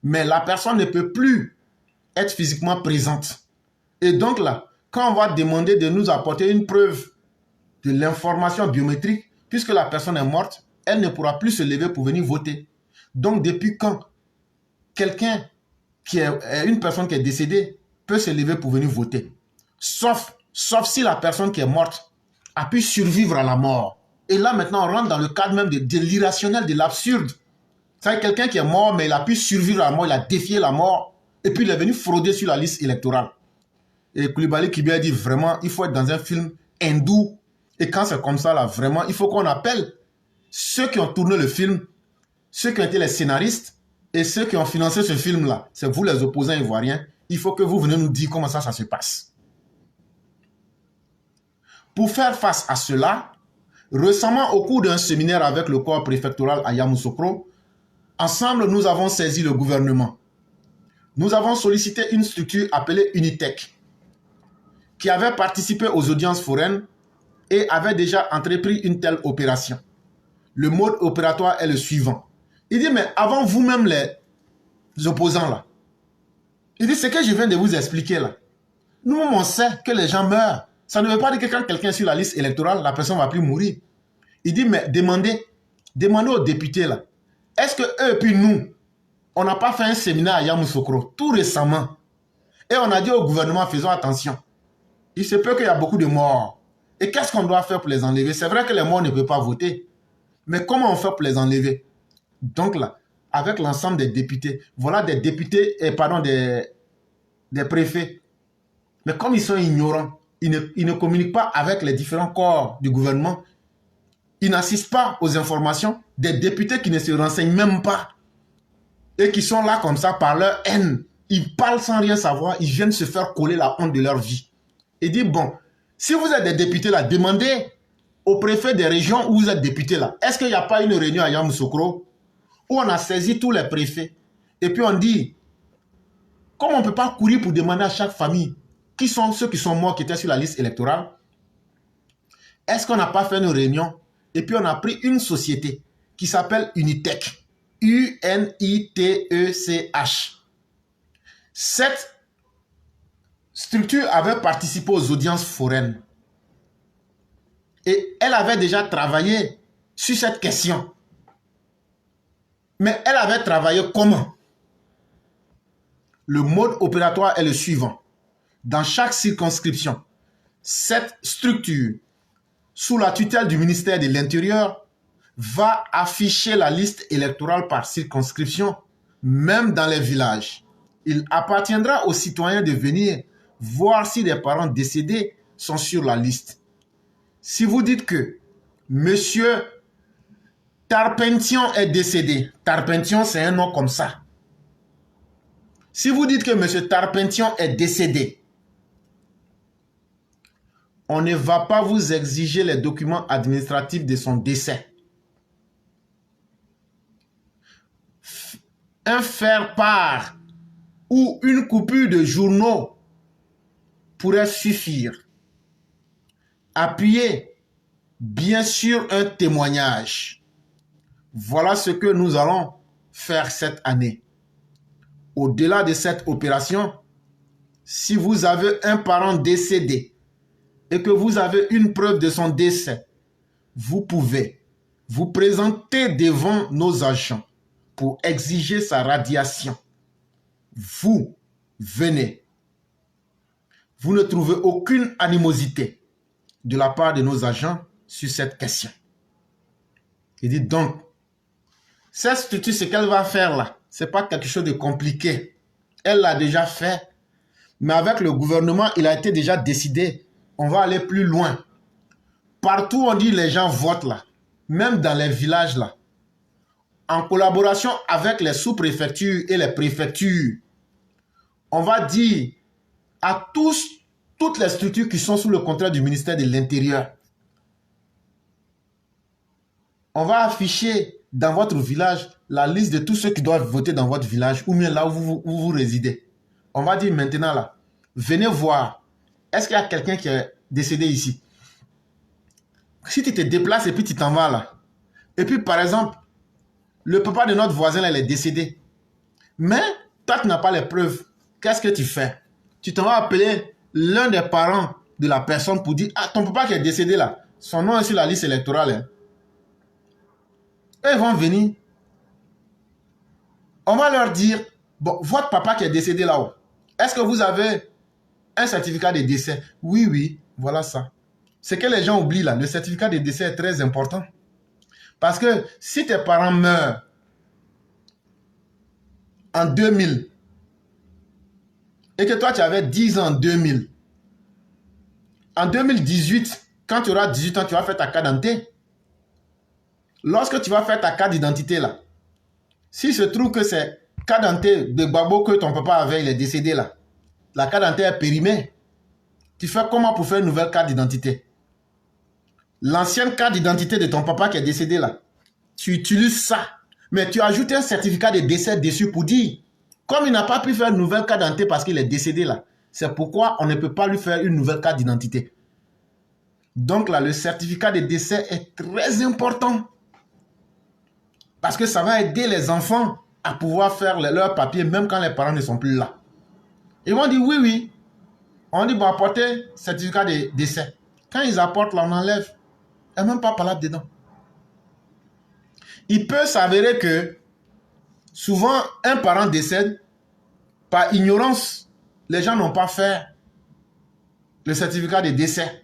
B: mais la personne ne peut plus être physiquement présente. Et donc là, quand on va demander de nous apporter une preuve de l'information biométrique, puisque la personne est morte, elle ne pourra plus se lever pour venir voter. Donc depuis quand quelqu'un qui est une personne qui est décédée peut se lever pour venir voter? Sauf si la personne qui est morte a pu survivre à la mort. Et là maintenant on rentre dans le cadre même de l'irrationnel, de l'absurde. C'est quelqu'un qui est mort mais il a pu survivre à la mort, il a défié la mort et puis il est venu frauder sur la liste électorale. Et Coulibaly Kibia dit vraiment, il faut être dans un film hindou. Et quand c'est comme ça, là, vraiment, il faut qu'on appelle ceux qui ont tourné le film, ceux qui ont été les scénaristes et ceux qui ont financé ce film-là. C'est vous les opposants ivoiriens. Il faut que vous venez nous dire comment ça se passe. Pour faire face à cela, récemment, au cours d'un séminaire avec le corps préfectoral à Yamoussoukro, ensemble, nous avons saisi le gouvernement. Nous avons sollicité une structure appelée Unitech, qui avait participé aux audiences foraines et avait déjà entrepris une telle opération. Le mode opératoire est le suivant. Il dit, mais avant vous-même les opposants là, il dit, ce que je viens de vous expliquer là, nous-mêmes on sait que les gens meurent. Ça ne veut pas dire que quand quelqu'un est sur la liste électorale, la personne ne va plus mourir. Il dit, mais demandez aux députés là, est-ce que eux et puis nous, on n'a pas fait un séminaire à Yamoussoukro tout récemment et on a dit au gouvernement, faisons attention. Il se peut qu'il y a beaucoup de morts. Et qu'est-ce qu'on doit faire pour les enlever? C'est vrai que les morts ne peuvent pas voter. Mais comment on fait pour les enlever? Donc là, avec l'ensemble des députés, voilà des députés, des préfets. Mais comme ils sont ignorants, ils ne communiquent pas avec les différents corps du gouvernement. Ils n'assistent pas aux informations des députés qui ne se renseignent même pas. Et qui sont là comme ça par leur haine. Ils parlent sans rien savoir, ils viennent se faire coller la honte de leur vie. Il dit, bon, si vous êtes des députés là, demandez au préfet des régions où vous êtes députés là, est-ce qu'il n'y a pas une réunion à Yamoussoukro où on a saisi tous les préfets et puis on dit, comme on ne peut pas courir pour demander à chaque famille qui sont ceux qui sont morts qui étaient sur la liste électorale, est-ce qu'on n'a pas fait une réunion et puis on a pris une société qui s'appelle Unitech, U-N-I-T-E-C-H. Cette structure avait participé aux audiences foraines. Et elle avait déjà travaillé sur cette question. Mais elle avait travaillé comment? Le mode opératoire est le suivant. Dans chaque circonscription, cette structure sous la tutelle du ministère de l'Intérieur, va afficher la liste électorale par circonscription, même dans les villages. Il appartiendra aux citoyens de venir voir si des parents décédés sont sur la liste. Si vous dites que Monsieur Tarpention est décédé, Tarpention c'est un nom comme ça. Si vous dites que Monsieur Tarpention est décédé, on ne va pas vous exiger les documents administratifs de son décès. Un faire-part ou une coupure de journaux pourrait suffire. Appuyez bien sûr un témoignage. Voilà ce que nous allons faire cette année. Au-delà de cette opération, si vous avez un parent décédé et que vous avez une preuve de son décès, vous pouvez vous présenter devant nos agents pour exiger sa radiation. Vous venez. Vous ne trouvez aucune animosité de la part de nos agents sur cette question. Il dit donc, cette structure, ce qu'elle va faire là, ce n'est pas quelque chose de compliqué. Elle l'a déjà fait. Mais avec le gouvernement, il a été déjà décidé. On va aller plus loin. Partout on dit les gens votent là. Même dans les villages là. En collaboration avec les sous-préfectures et les préfectures, on va dire à toutes les structures qui sont sous le contrôle du ministère de l'Intérieur, on va afficher dans votre village la liste de tous ceux qui doivent voter dans votre village ou bien là où vous résidez. On va dire maintenant là, venez voir, est-ce qu'il y a quelqu'un qui est décédé ici? Si tu te déplaces et puis tu t'en vas là, et puis par exemple, le papa de notre voisin là, il est décédé, mais toi tu n'as pas les preuves, qu'est-ce que tu fais? Tu t'en vas appeler l'un des parents de la personne pour dire, ah, ton papa qui est décédé là, son nom est sur la liste électorale. Hein. Eux, ils vont venir. On va leur dire, bon, votre papa qui est décédé là-haut, est-ce que vous avez un certificat de décès? Oui, oui, voilà ça. Ce que les gens oublient là, le certificat de décès est très important. Parce que si tes parents meurent en 2000 et que toi tu avais 10 ans en 2000, en 2018, quand tu auras 18 ans, tu vas faire ta carte d'identité. Lorsque tu vas faire ta carte d'identité là, s'il se trouve que c'est carte d'identité de Babo que ton papa avait, il est décédé là, la carte d'identité est périmée. Tu fais comment pour faire une nouvelle carte d'identité? L'ancienne carte d'identité de ton papa qui est décédé là, tu utilises ça. Mais tu ajoutes un certificat de décès dessus pour dire, comme il n'a pas pu faire une nouvelle carte d'identité parce qu'il est décédé là, c'est pourquoi on ne peut pas lui faire une nouvelle carte d'identité. Donc là, le certificat de décès est très important. Parce que ça va aider les enfants à pouvoir faire leurs papiers même quand les parents ne sont plus là. Ils vont dire oui, oui. On dit, bon, apportez certificat de décès. Quand ils apportent, là, on enlève. Il n'y a même pas parlable dedans. Il peut s'avérer que souvent, un parent décède par ignorance. Les gens n'ont pas fait le certificat de décès.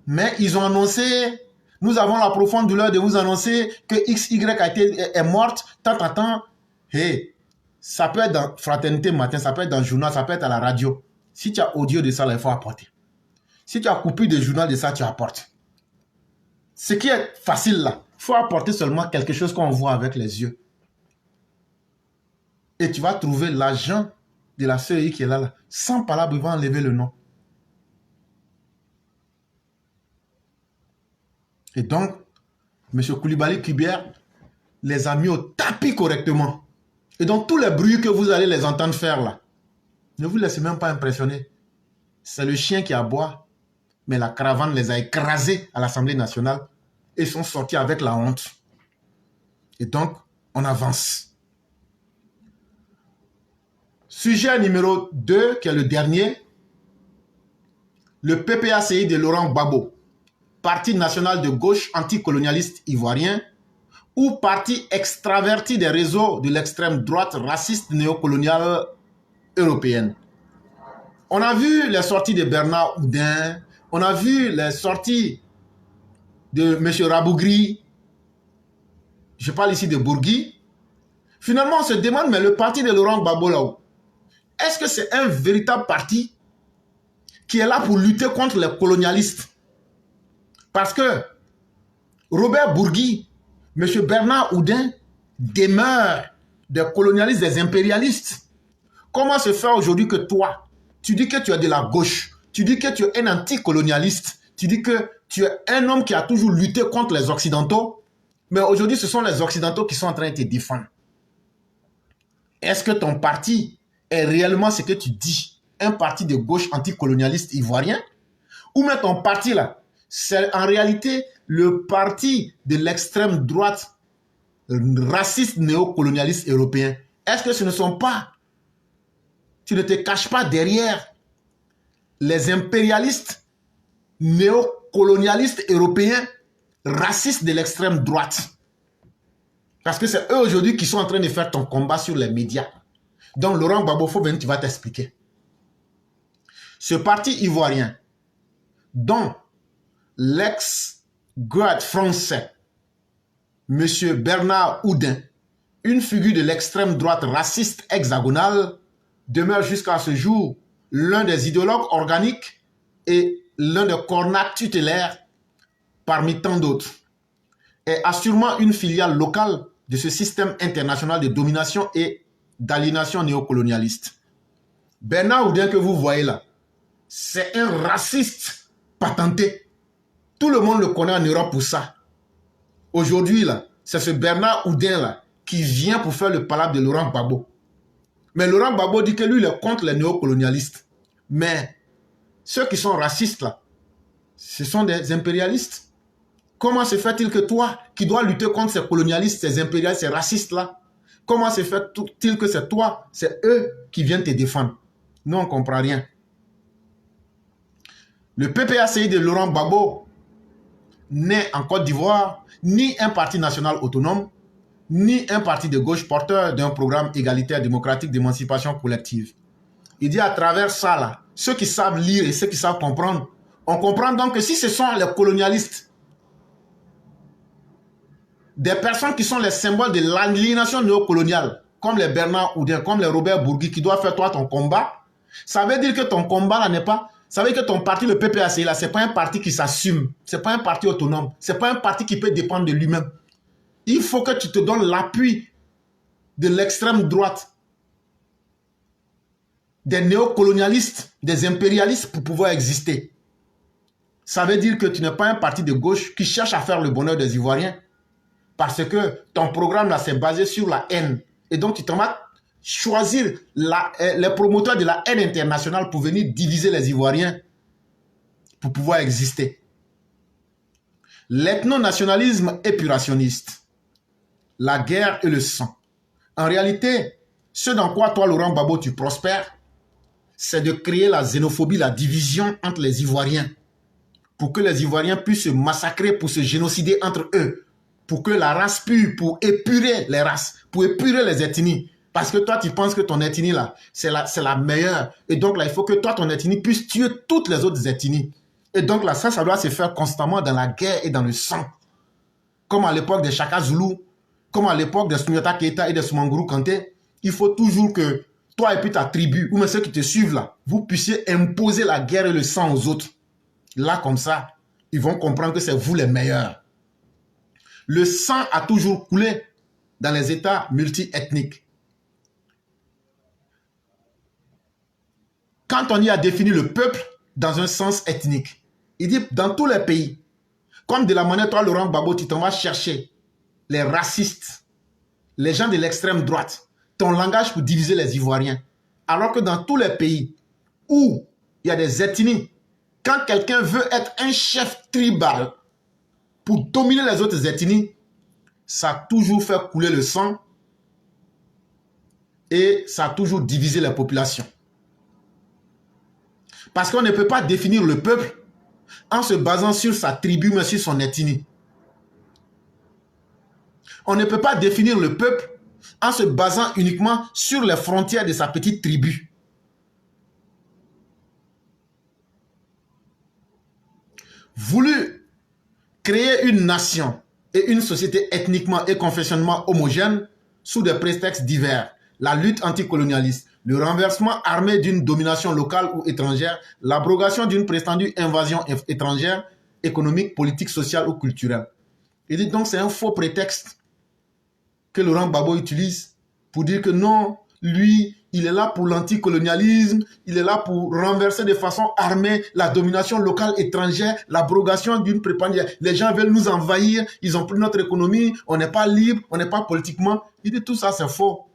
B: Mais ils ont annoncé, nous avons la profonde douleur de vous annoncer que XY est morte, tant. Hey, ça peut être dans Fraternité Matin, ça peut être dans le journal, ça peut être à la radio. Si tu as audio de ça, là, il faut apporter. Si tu as coupé de journal de ça, tu apportes. Ce qui est facile là, il faut apporter seulement quelque chose qu'on voit avec les yeux. Et tu vas trouver l'agent de la CEI qui est là. Sans palabre, il va enlever le nom. Et donc, M. Koulibaly Kubière les a mis au tapis correctement. Et donc, tous les bruits que vous allez les entendre faire là, ne vous laissez même pas impressionner. C'est le chien qui aboie. Mais la caravane les a écrasés à l'Assemblée nationale et sont sortis avec la honte. Et donc, on avance. Sujet numéro 2, qui est le dernier. Le PPACI de Laurent Gbagbo, Parti national de gauche anticolonialiste ivoirien, ou parti extraverti des réseaux de l'extrême droite raciste néocoloniale européenne. On a vu les sorties de Bernard Houdin, on a vu les sorties de M. Rabougri, je parle ici de Bourgui. Finalement, on se demande, mais le parti de Laurent Gbagbo là-haut, est-ce que c'est un véritable parti qui est là pour lutter contre les colonialistes? Parce que Robert Bourgui, M. Bernard Oudin demeurent des colonialistes, des impérialistes. Comment se fait aujourd'hui que toi, tu dis que tu es de la gauche, tu dis que tu es un anticolonialiste, tu dis que tu es un homme qui a toujours lutté contre les Occidentaux, mais aujourd'hui ce sont les Occidentaux qui sont en train de te défendre. Est-ce que ton parti est réellement ce que tu dis, un parti de gauche anticolonialiste ivoirien? Ou mais ton parti là, c'est en réalité le parti de l'extrême droite raciste néocolonialiste européen? Est-ce que ce ne sont pas, tu ne te caches pas derrière les impérialistes néocolonialistes européens racistes de l'extrême droite? Parce que c'est eux aujourd'hui qui sont en train de faire ton combat sur les médias. Donc Laurent Gbagbo, faut venir, tu vas t'expliquer. Ce parti ivoirien, dont l'ex-grade français, M. Bernard Oudin, une figure de l'extrême droite raciste hexagonale, demeure jusqu'à ce jour l'un des idéologues organiques et l'un des cornacs tutélaires parmi tant d'autres, et assurément une filiale locale de ce système international de domination et d'aliénation néocolonialiste. Bernard Oudin que vous voyez là, c'est un raciste patenté. Tout le monde le connaît en Europe pour ça. Aujourd'hui là, c'est ce Bernard Oudin là qui vient pour faire le palabre de Laurent Gbagbo. Mais Laurent Gbagbo dit que lui, il est contre les néocolonialistes. Mais ceux qui sont racistes là, ce sont des impérialistes. Comment se fait-il que toi, qui dois lutter contre ces colonialistes, ces impérialistes, ces racistes-là, comment se fait-il que c'est toi, c'est eux qui viennent te défendre? Nous, on ne comprend rien. Le PPACI de Laurent Gbagbo n'est en Côte d'Ivoire ni un parti national autonome, ni un parti de gauche porteur d'un programme égalitaire démocratique d'émancipation collective. Il dit à travers ça, là, ceux qui savent lire et ceux qui savent comprendre, on comprend donc que si ce sont les colonialistes, des personnes qui sont les symboles de l'aliénation néocoloniale, comme les Bernard Oudin, comme les Robert Bourgui, qui doivent faire toi ton combat, ça veut dire que ton combat là n'est pas, ça veut dire que ton parti, le PPACI là, c'est pas un parti qui s'assume, c'est pas un parti autonome, c'est pas un parti qui peut dépendre de lui-même. Il faut que tu te donnes l'appui de l'extrême droite, des néocolonialistes, des impérialistes pour pouvoir exister. Ça veut dire que tu n'es pas un parti de gauche qui cherche à faire le bonheur des Ivoiriens. Parce que ton programme là, c'est basé sur la haine. Et donc, tu t'en vas choisir les promoteurs de la haine internationale pour venir diviser les Ivoiriens pour pouvoir exister. L'ethno-nationalisme épurationniste, la guerre et le sang. En réalité, ce dans quoi toi, Laurent Gbagbo, tu prospères, c'est de créer la xénophobie, la division entre les Ivoiriens. Pour que les Ivoiriens puissent se massacrer, pour se génocider entre eux. Pour que la race pure, pour épurer les races, pour épurer les ethnies. Parce que toi, tu penses que ton ethnie, là, c'est la meilleure. Et donc, là, il faut que toi, ton ethnie puisse tuer toutes les autres ethnies. Et donc, là, ça doit se faire constamment dans la guerre et dans le sang. Comme à l'époque des Chaka Zulu, comme à l'époque des Souniata Keita et des Soumanguru Kanté, il faut toujours que toi et puis ta tribu, ou même ceux qui te suivent, là, vous puissiez imposer la guerre et le sang aux autres. Là, comme ça, ils vont comprendre que c'est vous les meilleurs. Le sang a toujours coulé dans les États multi-ethniques. Quand on y a défini le peuple dans un sens ethnique, il dit dans tous les pays, comme de la manière, toi, Laurent Gbagbo, tu t'en vas chercher les racistes, les gens de l'extrême droite, ton langage pour diviser les Ivoiriens. Alors que dans tous les pays où il y a des ethnies, quand quelqu'un veut être un chef tribal pour dominer les autres ethnies, ça a toujours fait couler le sang et ça a toujours divisé la population. Parce qu'on ne peut pas définir le peuple en se basant sur sa tribu, mais sur son ethnie. On ne peut pas définir le peuple en se basant uniquement sur les frontières de sa petite tribu. Voulu créer une nation et une société ethniquement et confessionnellement homogène sous des prétextes divers, la lutte anticolonialiste, le renversement armé d'une domination locale ou étrangère, l'abrogation d'une prétendue invasion étrangère, économique, politique, sociale ou culturelle. Il dit donc c'est un faux prétexte que Laurent Gbagbo utilise pour dire que non, lui, il est là pour l'anticolonialisme, il est là pour renverser de façon armée la domination locale étrangère, l'abrogation d'une prépondérance. Les gens veulent nous envahir, ils ont pris notre économie, on n'est pas libre, on n'est pas politiquement. Il dit tout ça c'est faux.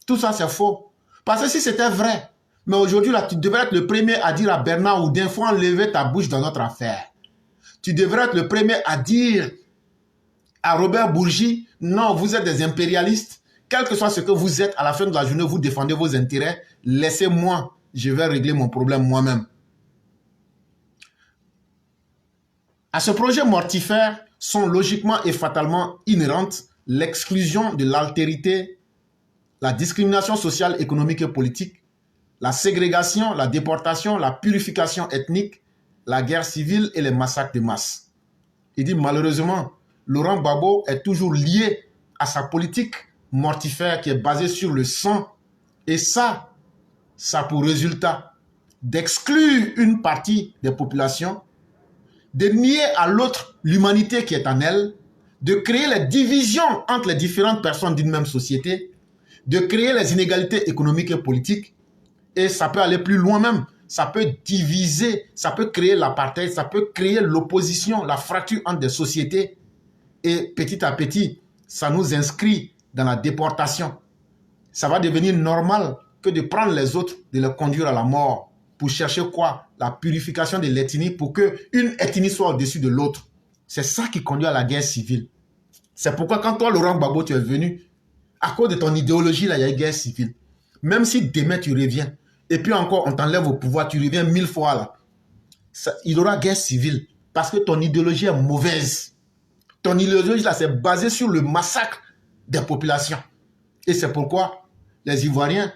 B: Tout ça c'est faux. Parce que si c'était vrai, mais aujourd'hui là, tu devrais être le premier à dire à Bernard Oudin, il faut enlever ta bouche dans notre affaire. Tu devrais être le premier à dire à Robert Bourgi, non, vous êtes des impérialistes. Quel que soit ce que vous êtes, à la fin de la journée, vous défendez vos intérêts. Laissez-moi, je vais régler mon problème moi-même. À ce projet mortifère sont logiquement et fatalement inhérentes l'exclusion de l'altérité, la discrimination sociale, économique et politique, la ségrégation, la déportation, la purification ethnique, la guerre civile et les massacres de masse. Il dit malheureusement, Laurent Gbagbo est toujours lié à sa politique mortifère qui est basée sur le sang. Et ça a pour résultat d'exclure une partie des populations, de nier à l'autre l'humanité qui est en elle, de créer les divisions entre les différentes personnes d'une même société, de créer les inégalités économiques et politiques. Et ça peut aller plus loin même. Ça peut diviser, ça peut créer l'apartheid, ça peut créer l'opposition, la fracture entre des sociétés. Et petit à petit, ça nous inscrit dans la déportation. Ça va devenir normal que de prendre les autres, de les conduire à la mort. Pour chercher quoi? La purification de l'ethnie pour qu'une ethnie soit au-dessus de l'autre. C'est ça qui conduit à la guerre civile. C'est pourquoi quand toi, Laurent Gbagbo, tu es venu, à cause de ton idéologie, là, il y a une guerre civile. Même si demain tu reviens, et puis encore, on t'enlève au pouvoir, tu reviens 1000 fois là. Il y aura guerre civile parce que ton idéologie est mauvaise. Ton idéologie là, c'est basé sur le massacre des populations. Et c'est pourquoi les Ivoiriens,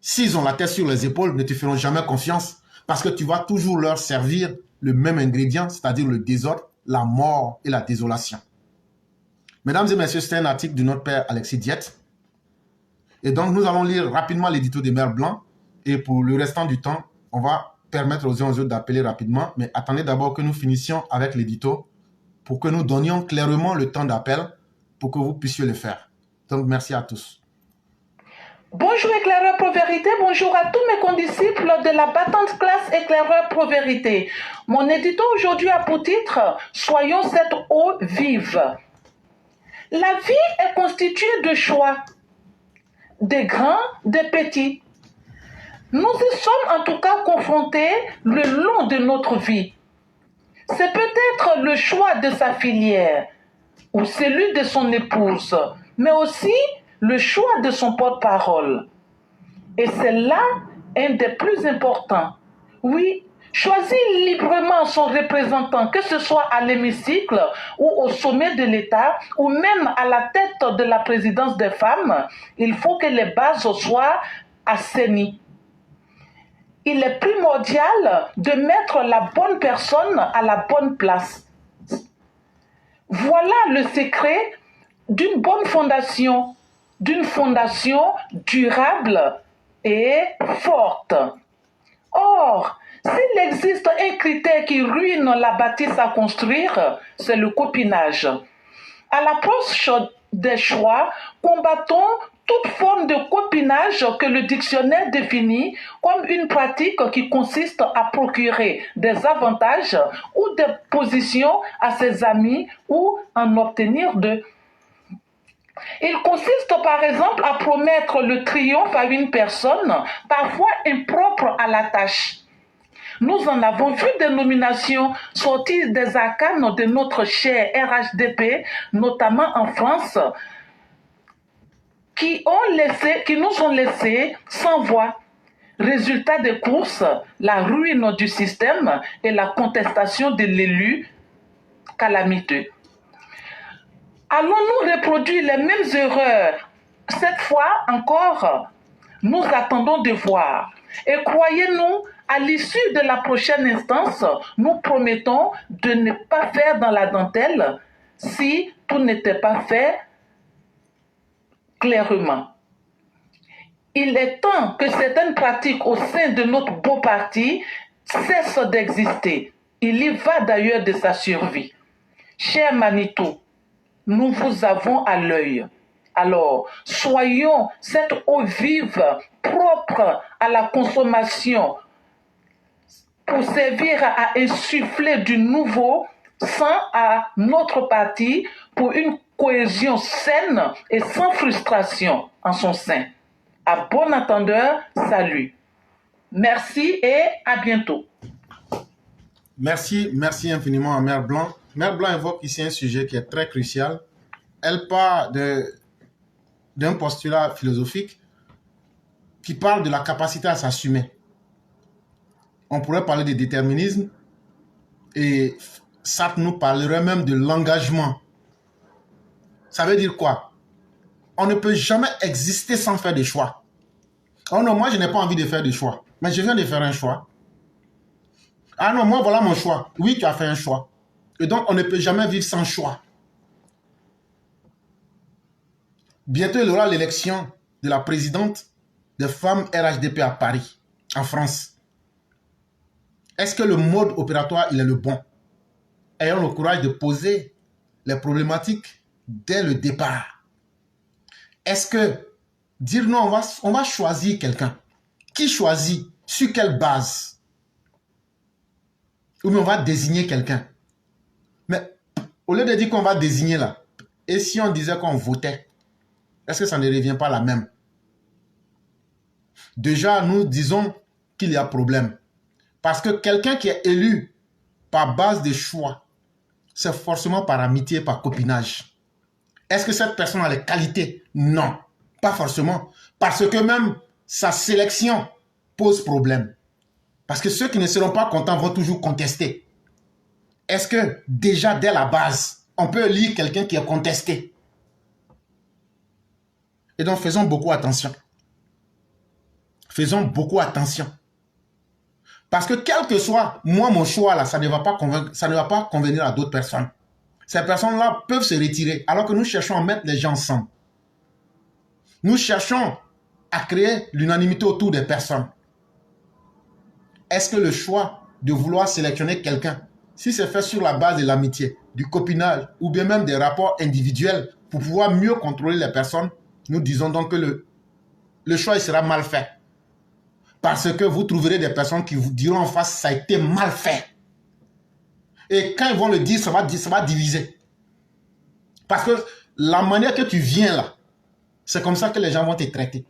B: s'ils ont la tête sur les épaules, ne te feront jamais confiance parce que tu vas toujours leur servir le même ingrédient, c'est-à-dire le désordre, la mort et la désolation. Mesdames et messieurs, c'est un article de notre père Alexis Diette. Et donc, nous allons lire rapidement l'édito des Mers Blancs. Et pour le restant du temps, on va permettre aux uns aux autres d'appeler rapidement. Mais attendez d'abord que nous finissions avec l'édito pour que nous donnions clairement le temps d'appel pour que vous puissiez le faire. Donc, merci à tous.
C: Bonjour éclaireur pro-vérité, bonjour à tous mes condisciples de la battante classe éclaireur pro-vérité. Mon édito aujourd'hui a pour titre « Soyons cette eau vive ». La vie est constituée de choix, des grands, des petits. Nous y sommes en tout cas confrontés le long de notre vie. C'est peut-être le choix de sa filière ou celui de son épouse, mais aussi le choix de son porte-parole. Et c'est là un des plus importants. Oui, choisir librement son représentant, que ce soit à l'hémicycle ou au sommet de l'État, ou même à la tête de la présidence des femmes, il faut que les bases soient assainies. Il est primordial de mettre la bonne personne à la bonne place. Voilà le secret d'une bonne fondation, d'une fondation durable et forte. Or, s'il existe un critère qui ruine la bâtisse à construire, c'est le copinage. À l'approche des choix, combattons toute forme de copinage que le dictionnaire définit comme une pratique qui consiste à procurer des avantages ou des positions à ses amis ou en obtenir d'eux. Il consiste par exemple à promettre le triomphe à une personne, parfois impropre à la tâche. Nous en avons vu des nominations sorties des arcanes de notre cher RHDP, notamment en France, qui nous ont laissés sans voix. Résultat des courses, la ruine du système et la contestation de l'élu calamiteux. Allons-nous reproduire les mêmes erreurs? Cette fois encore, nous attendons de voir. Et croyez-nous, à l'issue de la prochaine instance, nous promettons de ne pas faire dans la dentelle si tout n'était pas fait clairement. Il est temps que certaines pratiques au sein de notre beau parti cessent d'exister. Il y va d'ailleurs de sa survie. Cher Manitou, nous vous avons à l'œil. Alors, soyons cette eau vive, propre à la consommation, pour servir à insuffler du nouveau sang à notre parti pour une cohésion saine et sans frustration en son sein. À bon entendeur, salut. Merci et à bientôt.
B: Merci infiniment à Mère Blanc. Mère Blanc évoque ici un sujet qui est très crucial. Elle part d'un postulat philosophique qui parle de la capacité à s'assumer. On pourrait parler de déterminisme et Sartre nous parlerait même de l'engagement. Ça veut dire quoi? On ne peut jamais exister sans faire des choix. Oh non, moi je n'ai pas envie de faire des choix, mais je viens de faire un choix. Ah non, moi voilà mon choix. Oui, tu as fait un choix. Et donc on ne peut jamais vivre sans choix. Bientôt il y aura l'élection de la présidente des femmes RHDP à Paris, en France. Est-ce que le mode opératoire, il est le bon? Ayons le courage de poser les problématiques dès le départ. Est-ce que dire non, on va choisir quelqu'un? Qui choisit? Sur quelle base? Ou bien on va désigner quelqu'un? Mais au lieu de dire qu'on va désigner là, et si on disait qu'on votait, est-ce que ça ne revient pas la même? Déjà, nous disons qu'il y a problème. Parce que quelqu'un qui est élu par base de choix, c'est forcément par amitié, par copinage. Est-ce que cette personne a les qualités? Non, pas forcément. Parce que même sa sélection pose problème. Parce que ceux qui ne seront pas contents vont toujours contester. Est-ce que déjà dès la base, on peut élire quelqu'un qui est contesté? Et donc faisons beaucoup attention. Faisons beaucoup attention. Parce que quel que soit, moi, mon choix, là, ça ne va pas convenir à d'autres personnes. Ces personnes-là peuvent se retirer, alors que nous cherchons à mettre les gens ensemble. Nous cherchons à créer l'unanimité autour des personnes. Est-ce que le choix de vouloir sélectionner quelqu'un, si c'est fait sur la base de l'amitié, du copinage, ou bien même des rapports individuels, pour pouvoir mieux contrôler les personnes, nous disons donc que le choix il sera mal fait. Parce que vous trouverez des personnes qui vous diront en face, ça a été mal fait. Et quand ils vont le dire, ça va diviser. Parce que la manière que tu viens là, c'est comme ça que les gens vont te traiter.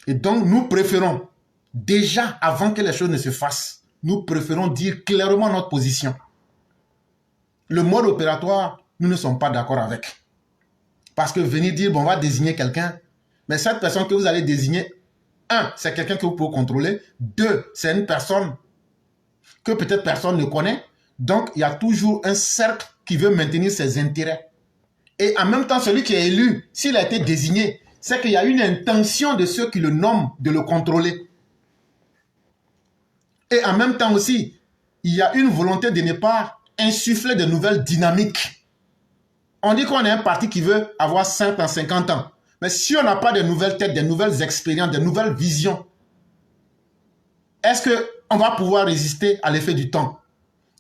B: Et donc, nous préférons, déjà avant que les choses ne se fassent, nous préférons dire clairement notre position. Le mode opératoire, nous ne sommes pas d'accord avec. Parce que venir dire, bon, on va désigner quelqu'un, mais cette personne que vous allez désigner, un, c'est quelqu'un que vous pouvez contrôler. Deux, c'est une personne que peut-être personne ne connaît. Donc, il y a toujours un cercle qui veut maintenir ses intérêts. Et en même temps, celui qui est élu, s'il a été désigné, c'est qu'il y a une intention de ceux qui le nomment de le contrôler. Et en même temps aussi, il y a une volonté de ne pas insuffler de nouvelles dynamiques. On dit qu'on est un parti qui veut avoir 5 ans, 50 ans. Mais si on n'a pas de nouvelles têtes, de nouvelles expériences, de nouvelles visions, est-ce qu'on va pouvoir résister à l'effet du temps?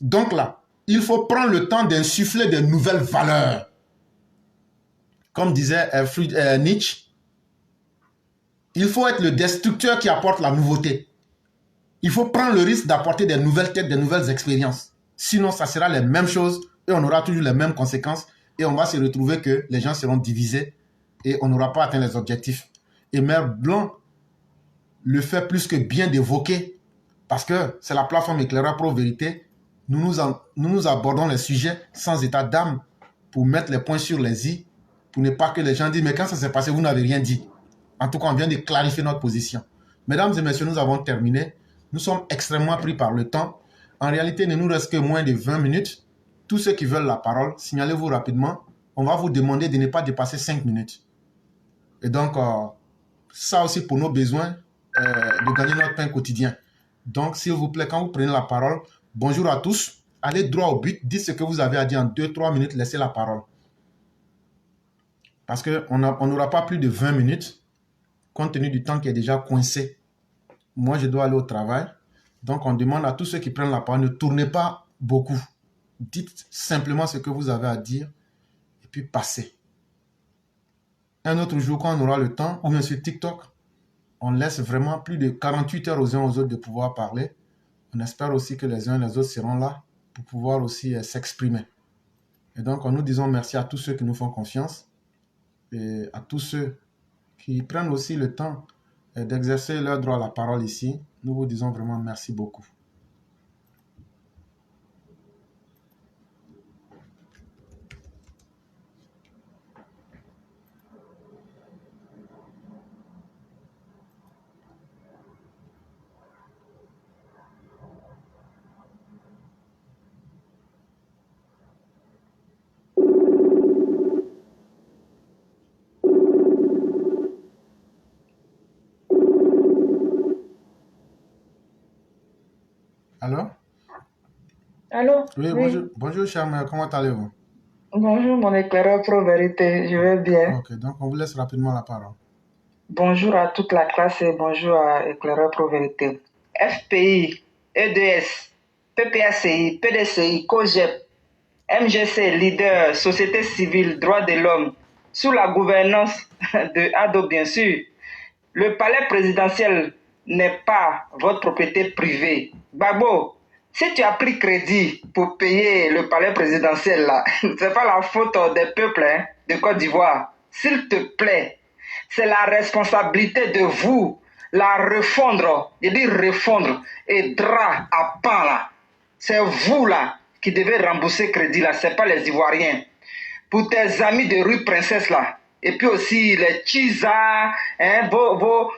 B: Donc là, il faut prendre le temps d'insuffler de nouvelles valeurs. Comme disait Nietzsche, il faut être le destructeur qui apporte la nouveauté. Il faut prendre le risque d'apporter des nouvelles têtes, des nouvelles expériences. Sinon, ça sera les mêmes choses et on aura toujours les mêmes conséquences et on va se retrouver que les gens seront divisés et on n'aura pas atteint les objectifs. Et Mère Blanc le fait plus que bien d'évoquer parce que c'est la plateforme Éclaireur Pro Vérité. Nous abordons les sujets sans état d'âme pour mettre les points sur les i, pour ne pas que les gens disent « mais quand ça s'est passé, vous n'avez rien dit ». En tout cas, on vient de clarifier notre position. Mesdames et messieurs, nous avons terminé. Nous sommes extrêmement pris par le temps. En réalité, il ne nous reste que moins de 20 minutes. Tous ceux qui veulent la parole, signalez-vous rapidement. On va vous demander de ne pas dépasser 5 minutes. Et donc, ça aussi pour nos besoins de gagner notre pain quotidien. Donc, s'il vous plaît, quand vous prenez la parole, bonjour à tous. Allez droit au but. Dites ce que vous avez à dire en 2-3 minutes. Laissez la parole. Parce qu'on n'aura pas plus de 20 minutes, compte tenu du temps qui est déjà coincé. Moi, je dois aller au travail. Donc, on demande à tous ceux qui prennent la parole, ne tournez pas beaucoup. Dites simplement ce que vous avez à dire et puis passez. Un autre jour, quand on aura le temps, ou bien sur TikTok, on laisse vraiment plus de 48 heures aux uns aux autres de pouvoir parler. On espère aussi que les uns et les autres seront là pour pouvoir aussi s'exprimer. Et donc, nous disons merci à tous ceux qui nous font confiance et à tous ceux qui prennent aussi le temps d'exercer leur droit à la parole ici. Nous vous disons vraiment merci beaucoup. Allô?
D: Allô?
B: Oui,
D: Oui.
B: bonjour cher mère, comment allez-vous?
D: Bonjour, mon éclaireur pro-vérité, je vais bien.
B: Ok, donc on vous laisse rapidement la parole.
D: Bonjour à toute la classe et bonjour à éclaireur pro-vérité. FPI, EDS, PPACI, PDCI, COGEP, MGC, leader, société civile, droits de l'homme, sous la gouvernance de ADO, bien sûr. Le palais présidentiel n'est pas votre propriété privée. Babo, si tu as pris crédit pour payer le palais présidentiel, là, c'est pas la faute des peuples de Côte d'Ivoire. S'il te plaît, c'est la responsabilité de vous, la refondre, je dis refondre, et drap à pan là. C'est vous là qui devez rembourser crédit là, c'est pas les Ivoiriens. Pour tes amis de rue Princesse là, et puis aussi les Chisa, hein, vos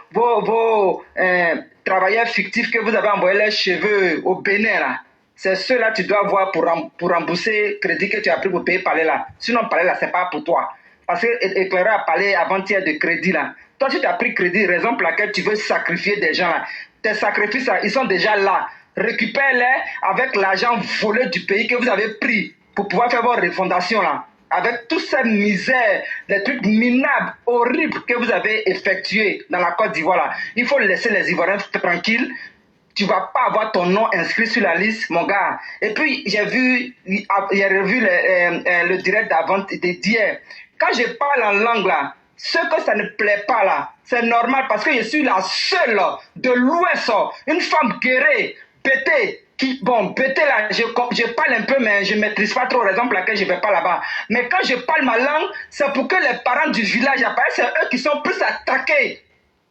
D: travailleurs fictifs que vous avez envoyé les cheveux au Bénin là. C'est ceux-là que tu dois voir pour rembourser crédit que tu as pris pour payer Palais là. Sinon Palais là, c'est pas pour toi. Parce que Éclaireur a parlé avant-hier de crédit là. Toi, tu as pris crédit, raison pour laquelle tu veux sacrifier des gens là. Tes sacrifices là, ils sont déjà là. Récupère-les avec l'argent volé du pays que vous avez pris pour pouvoir faire vos refondations là. Avec toute cette misère, des trucs minables, horribles que vous avez effectués dans la Côte d'Ivoire là. Il faut laisser les Ivoiriens tranquilles. Tu ne vas pas avoir ton nom inscrit sur la liste, mon gars. Et puis, j'ai revu le direct d'hier. Quand je parle en langue là, ce que ça ne plaît pas là, c'est normal parce que je suis la seule de l'Ouest, une femme guérée, pétée, pété là, je parle un peu, mais je ne maîtrise pas trop, raison pour laquelle je ne vais pas là-bas. Mais quand je parle ma langue, c'est pour que les parents du village apparaissent, c'est eux qui sont plus attaqués.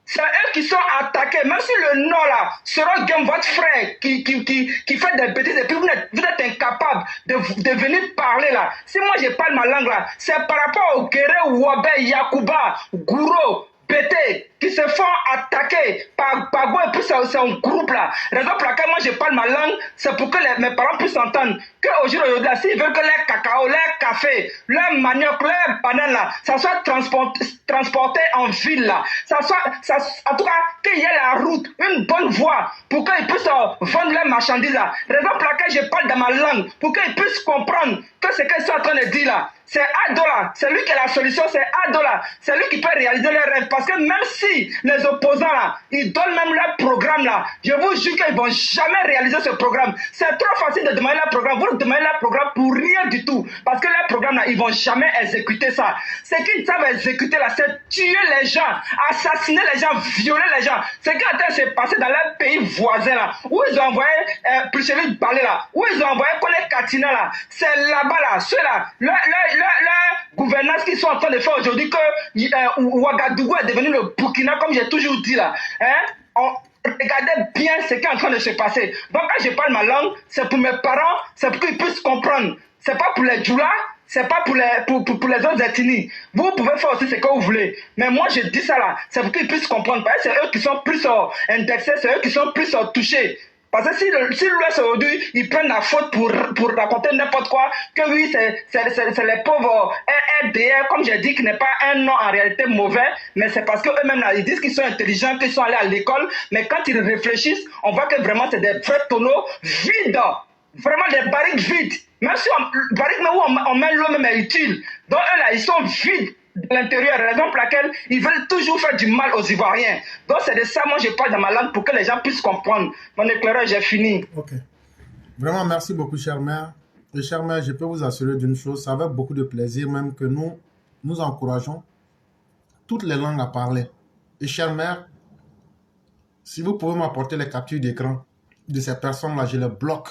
D: C'est eux qui sont attaqués. Même si le nom là sera Game, votre frère qui fait des bêtises, et puis vous êtes incapable de venir parler là. Si moi je parle ma langue là, c'est par rapport au Kéré, Wabé, Yakuba, Gouro, Bété, qui se font attaquer par Bagbo et puis c'est un groupe là. Raison pour laquelle moi je parle ma langue, c'est pour que mes parents puissent entendre qu'aujourd'hui, s'ils veulent que leur cacao, leur café, leur manioc, leur banane là, ça soit transporté en ville là. En tout cas, qu'il y ait la route, une bonne voie pour qu'ils puissent vendre leurs marchandises là. Raison pour laquelle je parle dans ma langue, pour qu'ils puissent comprendre que ce qu'ils sont en train de dire là, c'est Ado là, c'est lui qui a la solution, c'est Ado là, c'est lui qui peut réaliser leurs rêves. Parce que même si les opposants là, ils donnent même leur programme là, je vous jure qu'ils ne vont jamais réaliser ce programme. C'est trop facile de demander leur programme, vous demandez leur programme pour rien du tout. Parce que leur programme là, ils ne vont jamais exécuter ça. Ce qu'ils savent exécuter là, c'est tuer les gens, assassiner les gens, violer les gens. Ce qui est en train de se passer dans leur pays voisin là, où ils ont envoyé Plicheli Balé là, où ils ont envoyé Kone Katina là, c'est là-bas là, ceux-là, leur gouvernance qu'ils sont en train de faire aujourd'hui, que Ouagadougou est devenu le Burkina, comme j'ai toujours dit là. Hein? Regardez bien ce qui est en train de se passer. Donc quand je parle ma langue, c'est pour mes parents, c'est pour qu'ils puissent comprendre. C'est pas pour les Djoula, c'est pas pour les autres ethnies. Vous pouvez faire aussi ce que vous voulez. Mais moi je dis ça là, c'est pour qu'ils puissent comprendre. Parce que c'est eux qui sont plus indexés, c'est eux qui sont plus touchés. Parce que si l'Ouest aujourd'hui, ils prennent la faute pour raconter n'importe quoi, que oui, c'est les pauvres RDR, comme j'ai dit, qui n'est pas un nom en réalité mauvais, mais c'est parce qu'eux-mêmes, ils disent qu'ils sont intelligents, qu'ils sont allés à l'école, mais quand ils réfléchissent, on voit que vraiment, c'est des vrais tonneaux vides. Vraiment des barriques vides. Même si barriques où on met l'eau même est utile. Donc eux là, ils sont vides de l'intérieur. Raison pour laquelle ils veulent toujours faire du mal aux Ivoiriens. Donc c'est de ça, moi je parle dans ma langue pour que les gens puissent comprendre. Mon éclairage est fini.
B: Ok. Vraiment, merci beaucoup, cher maire. Et cher maire, je peux vous assurer d'une chose, c'est avec beaucoup de plaisir même que nous encourageons toutes les langues à parler. Et cher maire, si vous pouvez m'apporter les captures d'écran de ces personnes-là, je les bloque.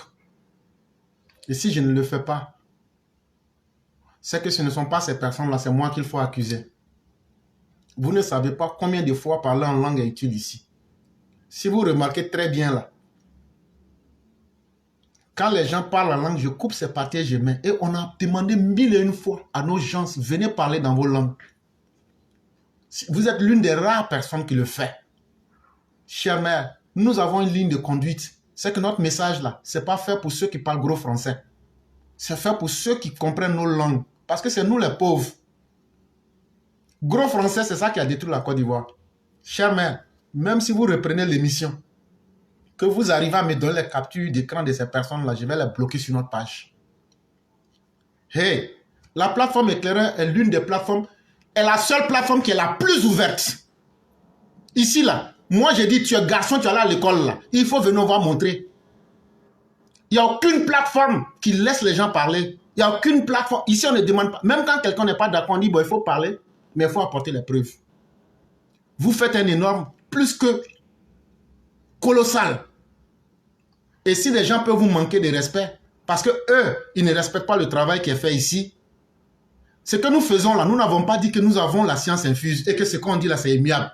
B: Et si je ne le fais pas, c'est que ce ne sont pas ces personnes-là, c'est moi qu'il faut accuser. Vous ne savez pas combien de fois parler en langue est utile ici. Si vous remarquez très bien là, quand les gens parlent en langue, je coupe ces parties et je mets. Et on a demandé 1001 fois à nos gens, venez parler dans vos langues. Vous êtes l'une des rares personnes qui le fait. Cher maire, nous avons une ligne de conduite. C'est que notre message là, ce n'est pas fait pour ceux qui parlent gros français. C'est fait pour ceux qui comprennent nos langues. Parce que c'est nous les pauvres. Gros français, c'est ça qui a détruit la Côte d'Ivoire. Cher maire, même si vous reprenez l'émission, que vous arrivez à me donner les captures d'écran de ces personnes-là, je vais les bloquer sur notre page. Hey, la plateforme Éclaireur est l'une des plateformes, est la seule plateforme qui est la plus ouverte. Ici, là, moi j'ai dit, tu es garçon, tu es allé à l'école, là. Il faut venir voir montrer. Il n'y a aucune plateforme qui laisse les gens parler. Il n'y a aucune plateforme. Ici, on ne demande pas. Même quand quelqu'un n'est pas d'accord, on dit, bon, il faut parler, mais il faut apporter les preuves. Vous faites un énorme, plus que colossal. Et si les gens peuvent vous manquer de respect, parce que eux, ils ne respectent pas le travail qui est fait ici, ce que nous faisons là, nous n'avons pas dit que nous avons la science infuse et que ce qu'on dit là, c'est immuable.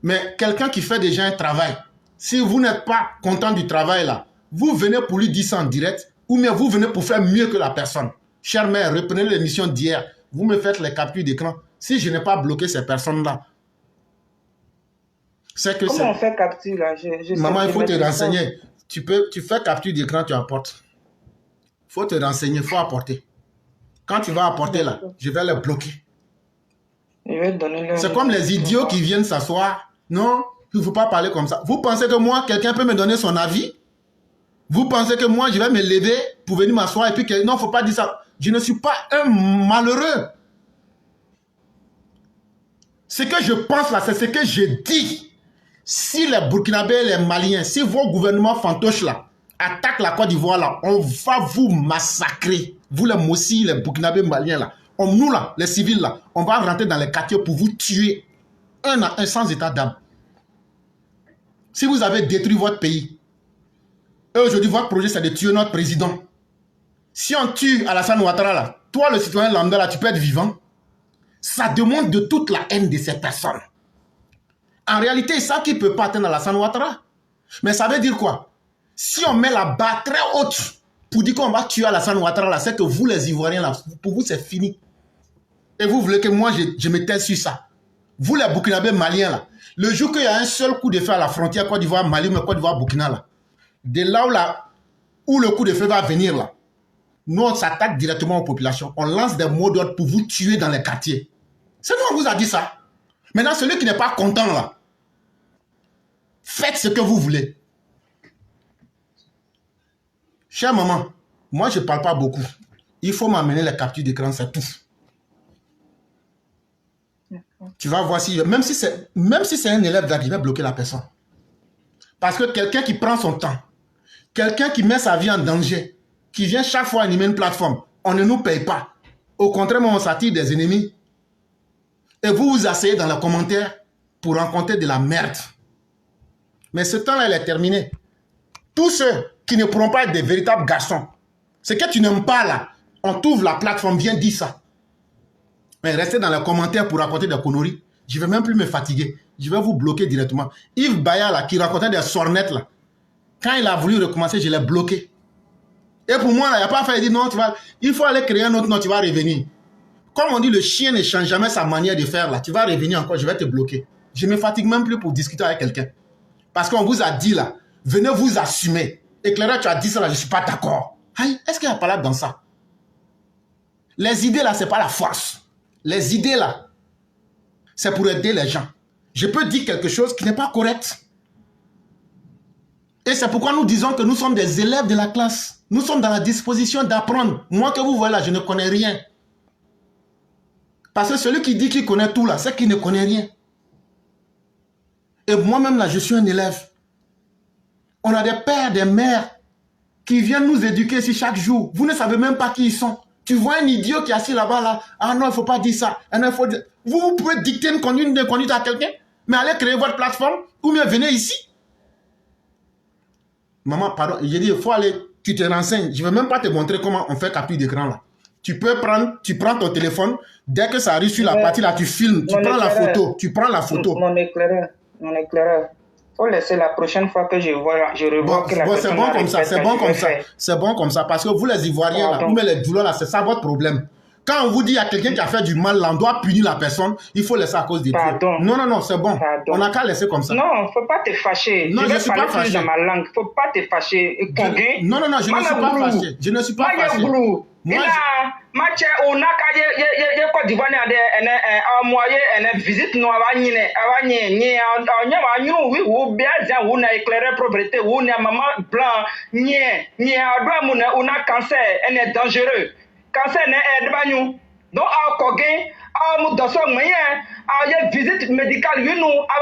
B: Mais quelqu'un qui fait déjà un travail, si vous n'êtes pas content du travail là, vous venez pour lui dire ça en direct, ou bien vous venez pour faire mieux que la personne. Cher maire, reprenez l'émission d'hier, vous me faites les captures d'écran. Si je n'ai pas bloqué ces personnes-là, c'est que c'est...
D: Comment on fait capture là?
B: Maman, il faut te renseigner. Tu fais capture d'écran, tu apportes. Il faut te renseigner, il faut apporter. Quand tu vas apporter là, je vais les bloquer. C'est comme les idiots qui viennent s'asseoir. Non, il ne faut pas parler comme ça. Vous pensez que moi, quelqu'un peut me donner son avis? Vous pensez que moi, je vais me lever pour venir m'asseoir et puis que... Non, il ne faut pas dire ça. Je ne suis pas un malheureux. Ce que je pense là, c'est ce que je dis. Si les Burkinabés et les Maliens, si vos gouvernements fantoches là, attaquent la Côte d'Ivoire là, on va vous massacrer. Vous les Mossi, les Burkinabés Maliens là. Nous là, les civils là, on va rentrer dans les quartiers pour vous tuer. Un à un sans état d'âme. Si vous avez détruit votre pays, et aujourd'hui votre projet c'est de tuer notre président. Si on tue Alassane Ouattara là, toi le citoyen lambda là, tu peux être vivant. Ça demande de toute la haine de ces personnes. En réalité, ils savent qu'ils ne peuvent pas atteindre Alassane Ouattara. Mais ça veut dire quoi? Si on met la barre très haute pour dire qu'on va tuer Alassane Ouattara, là, c'est que vous, les Ivoiriens, là, pour vous, c'est fini. Et vous voulez que moi, je me taise sur ça. Vous, les Burkinabés Maliens, là, le jour qu'il y a un seul coup de feu à la frontière Côte d'Ivoire, Mali, mais Côte d'Ivoire, Burkina, là, de là où le coup de feu va venir, là, nous, on s'attaque directement aux populations. On lance des mots d'ordre pour vous tuer dans les quartiers. C'est nous, on vous a dit ça. Maintenant, celui qui n'est pas content, là, faites ce que vous voulez. Chère maman, moi, je ne parle pas beaucoup. Il faut m'amener les captures d'écran, c'est tout. Tu vas voir si... Même si c'est un élève là, il va bloquer la personne. Parce que quelqu'un qui prend son temps, quelqu'un qui met sa vie en danger, qui vient chaque fois animer une plateforme, on ne nous paye pas. Au contraire, on s'attire des ennemis. Et vous vous asseyez dans les commentaires pour rencontrer de la merde. Mais ce temps-là, il est terminé. Tous ceux qui ne pourront pas être des véritables garçons, ce que tu n'aimes pas là, on t'ouvre la plateforme, viens dire ça. Mais restez dans les commentaires pour raconter des conneries. Je ne vais même plus me fatiguer. Je vais vous bloquer directement. Yves Baya là, qui racontait des sornettes là, quand il a voulu recommencer, je l'ai bloqué. Et pour moi, là, il n'y a pas fait, il dit non, il faut aller créer un autre nom, tu vas revenir. Comme on dit, le chien ne change jamais sa manière de faire là. Tu vas revenir encore, je vais te bloquer. Je ne me fatigue même plus pour discuter avec quelqu'un. Parce qu'on vous a dit là, venez vous assumer. Éclaireur, tu as dit ça là, je ne suis pas d'accord. Est-ce qu'il y a pas là dans ça? Les idées là, ce n'est pas la force. Les idées là, c'est pour aider les gens. Je peux dire quelque chose qui n'est pas correct. Et c'est pourquoi nous disons que nous sommes des élèves de la classe. Nous sommes dans la disposition d'apprendre. Moi que vous voyez là, je ne connais rien. Parce que celui qui dit qu'il connaît tout là, c'est qu'il ne connaît rien. Et moi-même là, je suis un élève. On a des pères, des mères qui viennent nous éduquer ici chaque jour. Vous ne savez même pas qui ils sont. Tu vois un idiot qui est assis là-bas là. Ah non, il ne faut pas dire ça. Ah non, il faut dire... Vous pouvez dicter une conduite à quelqu'un, mais allez créer votre plateforme ou bien venez ici. Maman, pardon, j'ai dit, il faut aller, tu te renseignes. Je ne vais même pas te montrer comment on fait capture d'écran là. Tu prends ton téléphone, dès que ça arrive sur la partie là, tu filmes, tu prends la photo,
D: Mon éclaireur. Il faut laisser la prochaine fois que je revois que la personne...
B: C'est bon comme ça, c'est bon comme ça, parce que vous les Ivoiriens là, vous mettez les douleurs là, c'est ça votre problème. Quand on vous dit qu'il y a quelqu'un qui a fait du mal, là, on doit punir la personne, il faut laisser à cause des Dieu. Non, c'est bon. Pardon. On n'a qu'à laisser comme ça.
D: Non, il ne faut pas te fâcher.
B: Non, je ne suis pas fâché.
D: Dans ma langue. Il ne faut pas te fâcher.
B: Non, je ne suis pas fâché. Je ne suis pas fâché.
D: Moi, on a Côte d'Ivoire visite nous on a éclairé propriété on a maman blanc on a cancer elle est dangereux cancer n'est pas nous donc à Kogé à Moudosson moyen à visite médicale nous à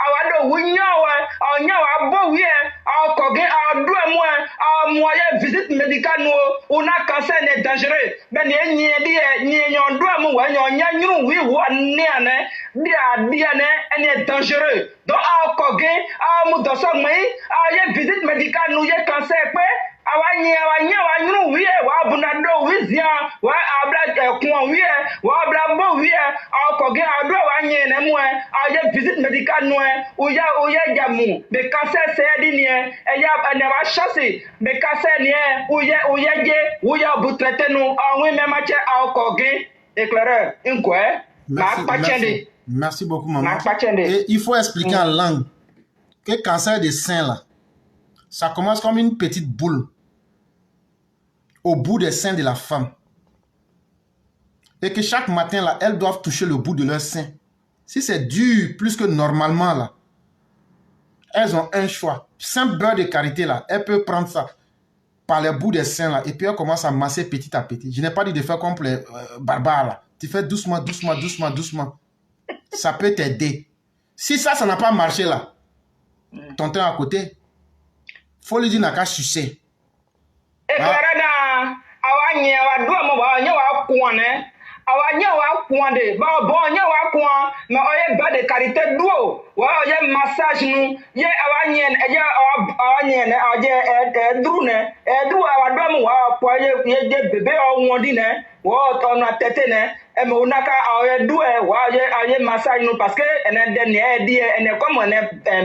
D: awado wunyawa onyawa bowie akoge adouemwe moyen visite médicale no una cancer n'est dangereux ben enyi di nyondouemu wa nyonya nyuru wi wonne ane dia ne est dangereux donc akoge amudoso mai aye visite médicale no ye cancer pe awanya nyuru wi wa bunado wi zia wa abla kun wi wa abla bo wi akoge ado wa nye ne mo aye visite médicale no oya jamu be cancer c'est dit nie eya ne va chasser be cancer nie oya bu traiter nous en oui même ache akoge éclaireur inko
B: merci beaucoup maman. Et il faut expliquer en langue que cancer des seins là ça commence comme une petite boule au bout des seins de la femme. Et que chaque matin, là, elles doivent toucher le bout de leur sein. Si c'est dur plus que normalement, là, elles ont un choix. Simple beurre de karité, là, elles peuvent prendre ça par les bouts des seins, là, et puis elles commencent à masser petit à petit. Je n'ai pas dit de faire comme les barbares, là. Tu fais doucement. Ça peut t'aider. Si ça n'a pas marché, là, ton temps à côté, faut lui dire n'a qu'à sucer.
D: Awanye wa do mo ba nya wa kuan ne awanye wa kuan de ba bo nya wa kuan me oye ba de karité duo wa oye massage nu ye awanye awanye ne aje dru ne dru wa do mo wa po ye de bébé o won di ne wo to na tete ne e me unaka oye du wa oye massage nu parce que ene de ne di ene comme ene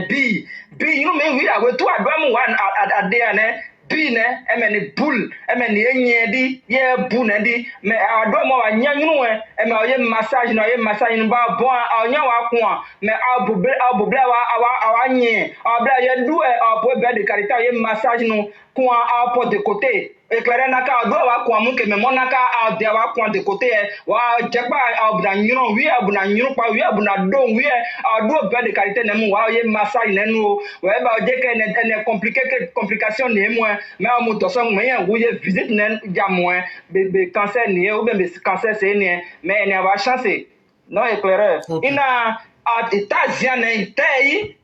D: bi you me wi awe to ado mo wa ade ne Bine, emeni boule, emeni enyedi, ye boune di, me ado mo wa nyanyuwe, eme oye massage no ba bon anya wa kwa, me abuble wa nye, abla ye doué apo be de karité oye massage no kwa apo de côté. Éclairé naka ado wa kwa mu ke me monaka ade wa kwa de côté wa jekpa abuna nyiro wi abuna nyiro pa wi abuna do wi ado be de karité ne mu wa oye massage ne no wa ba oje ke ne complication ne mo mais on monte ça mais où il visite ne jamouin be cancer ni ou bien cancer c'est ni mais ne va chancer non éclaireur il a États-Unis tay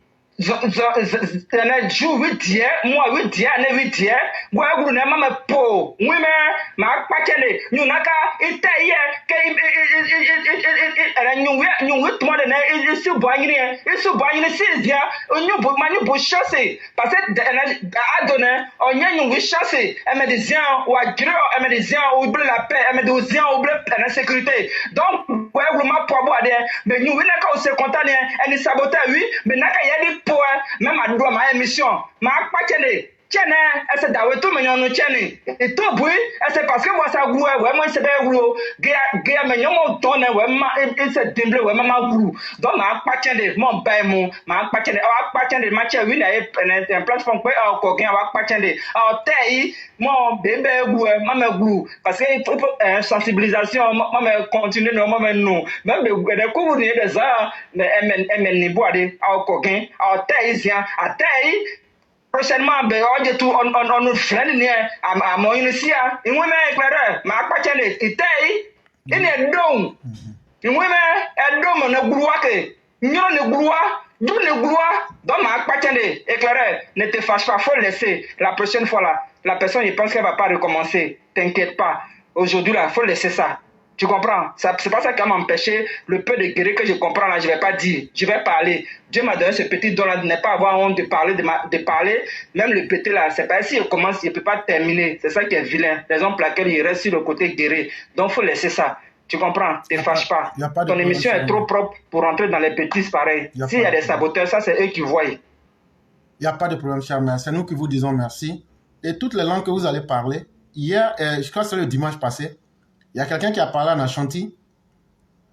D: tena ju witie moi witie ne witie bo eguru ne mama po wime ma pakele nyunaka itaye ke era nyunwe to de ne isu boanyire sizia onyu bo manu bo chasse parce que adone onya nyunwe chasse et médecin ou agro et médecin ou bleu la paix et médecin ou bleu la sécurité donc bo eguru ma po bo ade be nyunwe na ka o se contane eni saboter oui mais naka yedi même à droit ma émission ma pachele tiens, c'est d'avoir tout le monde tiens. Et tout bruit, c'est parce que moi ça goûte, ouais, moi c'est bien gros. Gaya, mais non, ton, ouais, et c'est dimble, ouais, maman goût. Donc, ma pas tiens de mon bain, ma pas tiens de, pas tiens de, ma tiens, oui, un plateforme, quoi, coquin, pas tiens de, taille, mon bébé goût, maman goût. Parce que il faut sensibilisation, maman continue, non, non. Même des coups, des heures, mais elle n'est pas de, coquin, taille, à taille. Prochainement, on nous freine à mon initié. Et moi, ma pas tiens de, et taille, il est donc. Nous ne goulois que nous ne goulois donc ma patente éclairé ne te fâche pas, faut laisser la prochaine fois là la personne il pense qu'elle va pas recommencer, t'inquiète pas, aujourd'hui là faut laisser ça, tu comprends, ça c'est pas ça qui va m'empêcher le peu de guérir que je comprends là, je vais pas dire, je vais parler. Dieu m'a donné ce petit don là de ne pas avoir honte de parler de parler, même le petit là, c'est pas si il commence, il peut pas terminer, c'est ça qui est vilain, raison pour laquelle il reste sur le côté guérir, donc faut laisser ça. Tu comprends? Ne te fâche pas. Ton émission est trop propre pour rentrer dans les bêtises pareilles. S'il y a des saboteurs, ça c'est eux qui voient.
B: Il n'y a pas de problème, cher mère. C'est nous qui vous disons merci. Et toutes les langues que vous allez parler, hier, je crois que c'est le dimanche passé, il y a quelqu'un qui a parlé en Ashanti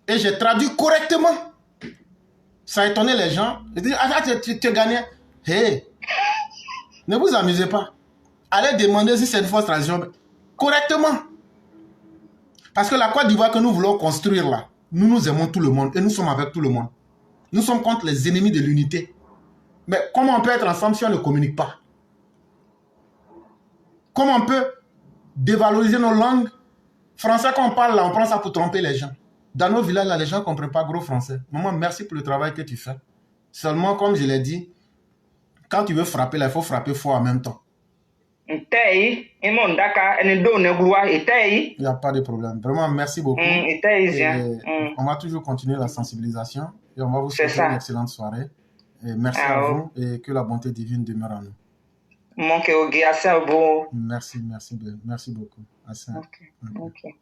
B: et j'ai traduit correctement. Ça a étonné les gens. Ils disent, ah, tu gagné. Hé, ne vous amusez pas. Allez demander si c'est une fausse traduction correctement. Parce que la Côte d'Ivoire que nous voulons construire là, nous aimons tout le monde et nous sommes avec tout le monde. Nous sommes contre les ennemis de l'unité. Mais comment on peut être ensemble si on ne communique pas? Comment on peut dévaloriser nos langues? Français, quand on parle là, on prend ça pour tromper les gens. Dans nos villages là, les gens ne comprennent pas gros français. Maman, merci pour le travail que tu fais. Seulement, comme je l'ai dit, quand tu veux frapper là, il faut frapper fort en même temps. Il n'y a pas de problème. Vraiment, merci beaucoup. On va toujours continuer la sensibilisation et on va vous souhaiter une excellente soirée. Et merci à vous et que la bonté divine demeure en nous. Merci beaucoup. Okay.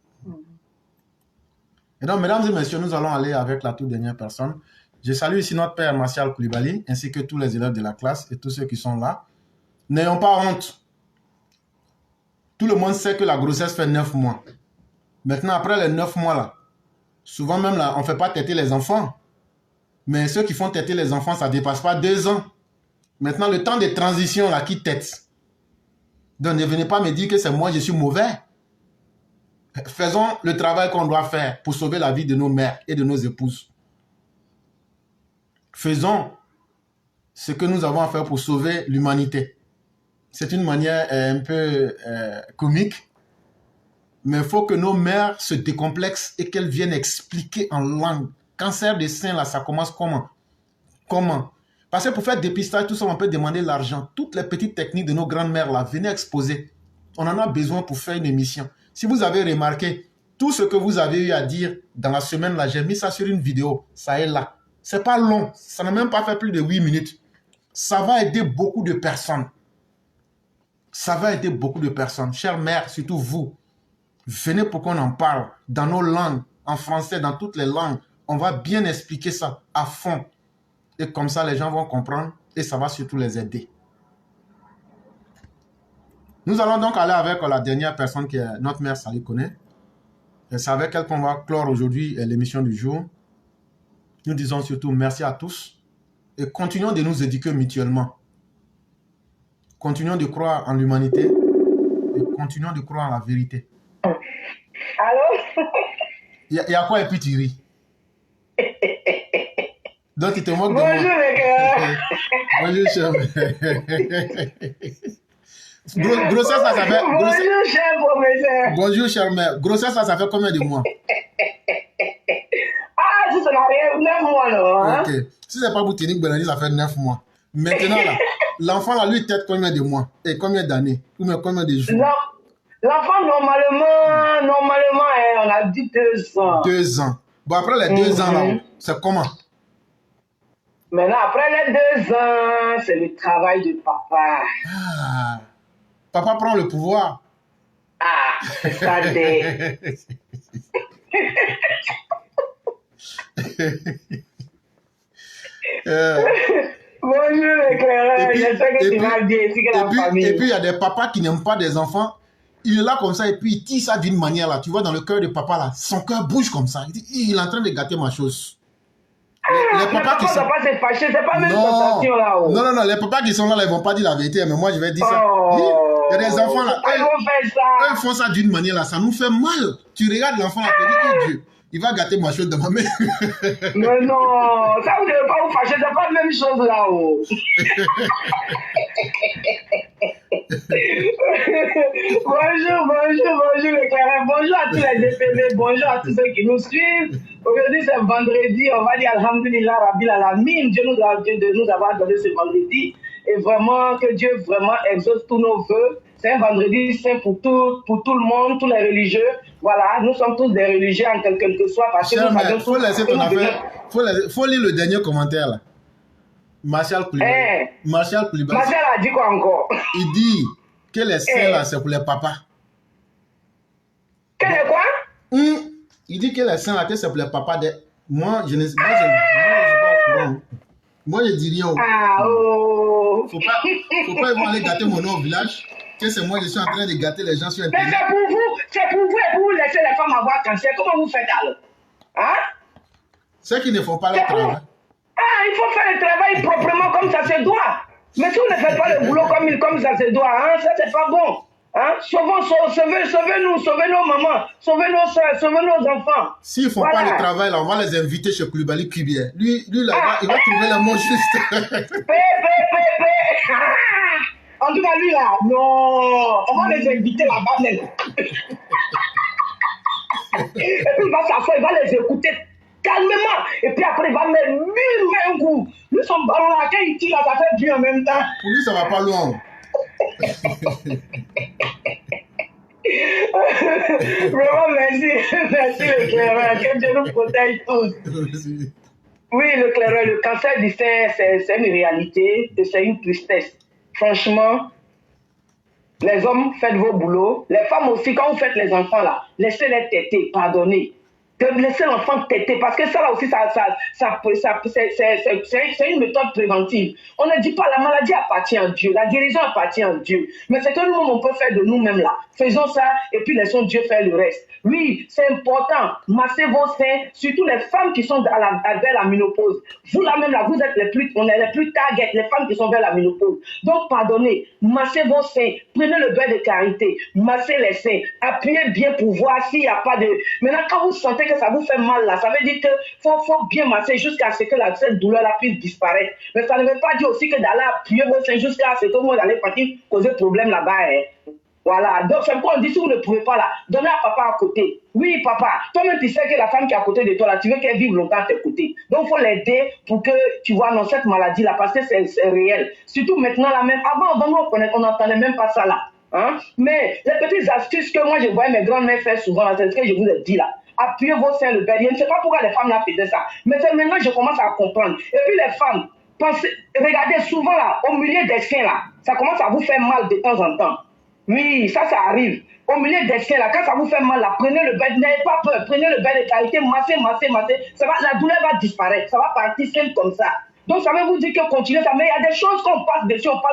B: Et donc, mesdames et messieurs, nous allons aller avec la toute dernière personne. Je salue ici notre père Martial Koulibaly ainsi que tous les élèves de la classe et tous ceux qui sont là. N'ayons pas honte. Tout le monde sait que la grossesse fait 9 mois. Maintenant, après les 9 mois là, souvent même là, on ne fait pas téter les enfants. Mais ceux qui font téter les enfants, ça ne dépasse pas 2 ans. Maintenant, le temps de transition là, qui tète. Donc, ne venez pas me dire que c'est moi, je suis mauvais. Faisons le travail qu'on doit faire pour sauver la vie de nos mères et de nos épouses. Faisons ce que nous avons à faire pour sauver l'humanité. C'est une manière un peu comique, mais il faut que nos mères se décomplexent et qu'elles viennent expliquer en langue. Cancer des seins, là, ça commence comment? Comment? Parce que pour faire dépistage, tout ça, on peut demander l'argent. Toutes les petites techniques de nos grandes-mères, là, venez exposer. On en a besoin pour faire une émission. Si vous avez remarqué, tout ce que vous avez eu à dire dans la semaine, là, j'ai mis ça sur une vidéo. Ça est là. C'est pas long. Ça n'a même pas fait plus de 8 minutes. Ça va aider beaucoup de personnes. Ça va aider beaucoup de personnes. Chères mères, surtout vous, venez pour qu'on en parle dans nos langues, en français, dans toutes les langues. On va bien expliquer ça à fond. Et comme ça, les gens vont comprendre et ça va surtout les aider. Nous allons donc aller avec la dernière personne qui est notre mère Sali Koné. Et c'est avec elle qu'on va clore aujourd'hui l'émission du jour. Nous disons surtout merci à tous et continuons de nous éduquer mutuellement. Continuons de croire en l'humanité et continuons de croire en la vérité.
D: Allô?
B: Il y a quoi et puis tu ris? Donc il te moque de moi.
D: Bonjour les gars.
B: Bonjour cher. Grossesse, ça fait...
D: Bonjour cher professeur.
B: Bonjour cher mère. Grossesse, ça fait combien de mois?
D: Ah, si ça n'a rien, 9 mois là. Hein?
B: Ok. Si c'est pas Boutinique Benani, ça fait 9 mois. Maintenant là, l'enfant là, lui tête combien de mois? Et combien d'années? Ou bien combien de jours?
D: L'enfant, normalement, on a dit 2 ans.
B: 2 ans. Bon, après les 2 ans là, c'est comment?
D: Maintenant, après les 2 ans, c'est le travail de papa.
B: Ah. Papa prend le pouvoir.
D: Ah, c'est ça des... Bonjour éclaireur, j'espère que tu vas bien, ainsi que la famille.
B: Et puis, il y a des papas qui n'aiment pas des enfants. Il est là comme ça et puis il tire ça d'une manière là. Tu vois, dans le cœur de papa là, son cœur bouge comme ça. Il est en train de gâter ma chose. Les papas qui sont...
D: pas se fâcher, c'est pas même sensation là-haut.
B: Non, les papas qui sont là, ils vont pas dire la vérité, mais moi je vais dire ça. Il y a des enfants là,
D: ils vont faire ça.
B: Eux font ça d'une manière là, ça nous fait mal. Tu regardes l'enfant là, tu dis, oh Dieu, il va gâter ma chose de ma mère.
D: Mais non, ça vous ne devez pas vous fâcher, c'est pas la même chose là-haut. bonjour les Clarins, bonjour à tous les DPV, bonjour à tous ceux qui nous suivent. Aujourd'hui c'est vendredi, on va dire Alhamdulillah Rabbil Alamin, Dieu nous a de nous avoir donné ce vendredi et vraiment que Dieu vraiment exauce tous nos vœux. C'est un vendredi saint pour tout le monde, tous les religieux. Voilà, nous sommes tous des religieux en quel que soit parce que nous savons
B: faut laisser ton affaire. Faut lire le dernier commentaire là. Martial Koulibaly. Martial
D: a dit quoi encore?
B: Il dit que les saints là, c'est pour les papas.
D: Que les quoi?
B: Il dit que les saints là, que c'est pour les papas. Moi, je ne sais pas. Pas au courant. Moi, je dis rien. Faut pas aller gâter mon nom au village. Que c'est moi, je suis en train de gâter les gens sur Internet.
D: Mais c'est pour vous et pour vous laisser les femmes avoir cancer. Comment vous faites alors? Hein?
B: Ceux qui ne font pas leur travail.
D: Il faut faire le travail proprement comme ça se doit. Mais si vous ne faites pas le boulot comme ça se doit, hein, ça c'est pas bon. Hein? Sauvez-nous, sauvez nos mamans, sauvez nos soeurs, sauvez nos enfants.
B: S'ils ne font pas le travail, là, on va les inviter chez Koulibaly Cubier. Lui là, il va trouver le mot juste.
D: En tout cas, lui là, non, on va les inviter là-bas même. Et puis il va s'asseoir, il va les écouter calmement. Et puis après, il va mettre 1000 un coup. Lui, son ballon là, quand il tire là, ça fait bien en même temps.
B: Pour lui, ça va pas loin.
D: Vraiment, merci l'éclaireur. Que Dieu nous protège tous.
B: Merci.
D: Oui, l'éclaireur, le cancer du sein, c'est une réalité et c'est une tristesse. Franchement, les hommes, faites vos boulots. Les femmes aussi, quand vous faites les enfants là, laissez-les téter, pardonnez. Laissez l'enfant téter, parce que ça là aussi, c'est une méthode préventive. On ne dit pas la maladie appartient à Dieu, la guérison appartient à Dieu. Mais c'est que nous-mêmes, on peut faire de nous-mêmes là. Faisons ça et puis laissons Dieu faire le reste. Oui, c'est important. Massez vos seins, surtout les femmes qui sont vers la ménopause. Vous là-même, là, vous êtes les plus target, les femmes qui sont vers la ménopause. Donc, pardonnez, massez vos seins, prenez le beurre de karité, massez les seins, appuyez bien pour voir s'il n'y a pas de... Maintenant, quand vous sentez que ça vous fait mal là, ça veut dire que faut bien masser jusqu'à ce que cette douleur-là puisse disparaître. Mais ça ne veut pas dire aussi que d'aller appuyer vos seins jusqu'à ce que vous allez partir causer problème là-bas. Hein. Voilà, donc c'est pourquoi on dit si vous ne pouvez pas là, donnez à papa à côté. Oui, papa, toi-même tu sais que la femme qui est à côté de toi là, tu veux qu'elle vive longtemps à tes côtés. Donc il faut l'aider pour que tu vois dans cette maladie là, parce que c'est réel. Surtout maintenant là même, avant on n'entendait même pas ça là. Hein? Mais les petites astuces que moi je voyais mes grands-mères faire souvent, c'est ce que je vous ai dit là. Appuyez vos seins le berrier. Je ne sais pas pourquoi les femmes là faisaient ça. Mais maintenant je commence à comprendre. Et puis les femmes, regardez souvent là, au milieu des seins là, ça commence à vous faire mal de temps en temps. Oui, ça arrive. Au milieu des seins, là, quand ça vous fait mal, là, prenez le bain, n'ayez pas peur, prenez le bain de qualité, massez. La douleur va disparaître, ça va partir simple comme ça. Donc, ça veut vous dire que continuez ça. Mais il y a des choses qu'on passe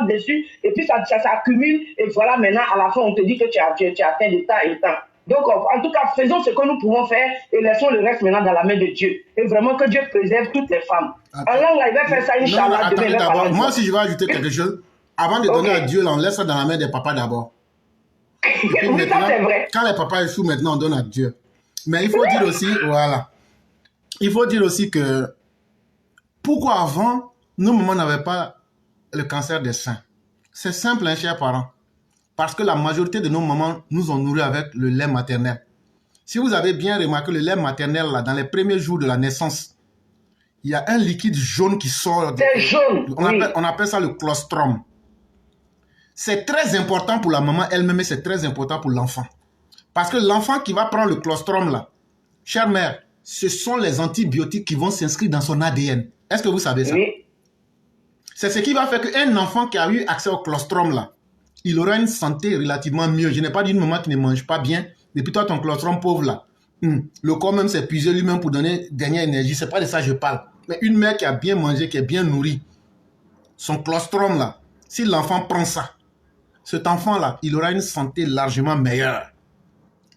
D: dessus, et puis ça s'accumule, et voilà, maintenant, à la fin, on te dit que tu as atteint de temps et temps. Donc, en tout cas, faisons ce que nous pouvons faire, et laissons le reste maintenant dans la main de Dieu. Et vraiment que Dieu préserve toutes les femmes. Alors là, il va faire ça, Inch'Allah, demain.
B: Moi, si je vais ajouter quelque chose, avant de donner à Dieu, là, on laisse ça dans la main des papas d'abord. Oui, maintenant, ça c'est vrai. Quand les papas échouent, maintenant on donne à Dieu. Mais il faut dire aussi, voilà. Il faut dire aussi que pourquoi avant, nos mamans n'avaient pas le cancer des seins. C'est simple, hein, chers parents. Parce que la majorité de nos mamans nous ont nourris avec le lait maternel. Si vous avez bien remarqué le lait maternel, là, dans les premiers jours de la naissance, il y a un liquide jaune qui sort.
D: C'est jaune.
B: On appelle ça le colostrum. C'est très important pour la maman elle-même et c'est très important pour l'enfant. Parce que l'enfant qui va prendre le colostrum là, chère mère, ce sont les antibiotiques qui vont s'inscrire dans son ADN. Est-ce que vous savez ça? Oui. C'est ce qui va faire qu'un enfant qui a eu accès au colostrum là, il aura une santé relativement mieux. Je n'ai pas dit une maman qui ne mange pas bien. Depuis toi, ton colostrum pauvre là, le corps même s'est épuisé lui-même pour donner dernière énergie. C'est pas de ça que je parle. Mais une mère qui a bien mangé, qui est bien nourrie, son colostrum là, si l'enfant prend ça, cet enfant-là, il aura une santé largement meilleure.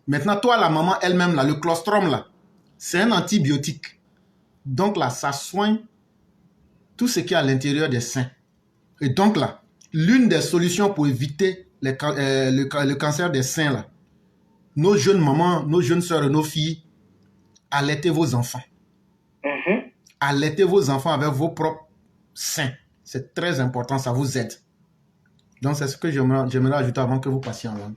B: Maintenant, toi, la maman elle-même, là, le colostrum, là, c'est un antibiotique. Donc là, ça soigne tout ce qui est à l'intérieur des seins. Et donc là, l'une des solutions pour éviter le cancer des seins, là, nos jeunes mamans, nos jeunes sœurs et nos filles, allaitez vos enfants. Allaitez vos enfants avec vos propres seins. C'est très important, ça vous aide. Donc, c'est ce que j'aimerais ajouter avant que vous passiez en langue.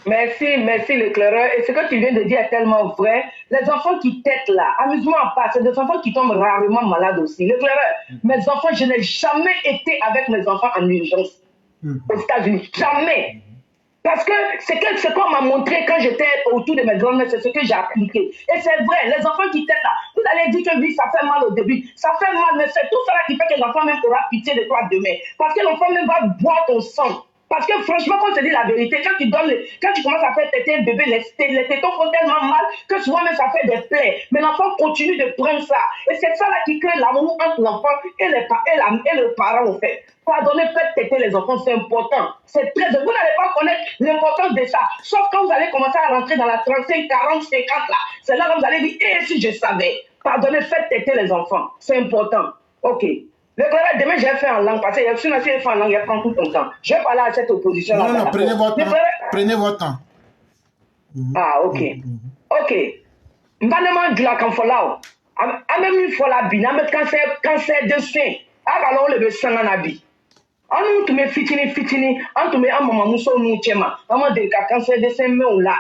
E: Merci l'éclaireur. Et ce que tu viens de dire est tellement vrai. Les enfants qui têtent là, amusement à part, c'est des enfants qui tombent rarement malades aussi. L'éclaireur, mes enfants, je n'ai jamais été avec mes enfants en urgence aux États-Unis. Jamais. Parce que ce qu'on m'a montré quand j'étais autour de mes grands-mères, c'est ce que j'ai appliqué. Et c'est vrai, les enfants qui têtent là, vous allez dire que oui, ça fait mal au début. Ça fait mal, mais c'est tout ça qui fait que l'enfant même aura pitié de toi demain. Parce que l'enfant même va boire ton sang. Parce que franchement, quand je te dis la vérité, quand tu commences à faire téter un bébé, les tétons font tellement mal que souvent même ça fait des plaies. Mais l'enfant continue de prendre ça. Et c'est ça là qui crée l'amour entre l'enfant et le parent en fait. Pardonnez, faites téter les enfants, c'est important. C'est très. Vous n'allez pas connaître l'importance de ça. Sauf quand vous allez commencer à rentrer dans la 35, 40, 50 là. C'est là que vous allez dire, si je savais. Pardonnez, faites téter les enfants. C'est important. Ok. Le collègue, demain, j'ai fait en langue, parce que si je fait en langue, il prend tout ton temps. Je vais parler à cette opposition.
B: Non, prenez votre temps. Prenez votre temps.
E: Ah, ok. Ok. Mbanement du la kamfolao. Même une fois la bine, mais cancer de sein. Alors, le sang en habit. On nous met fitini, on te met un moment mousso nous tchema. On de cancer de sein, mais on l'a.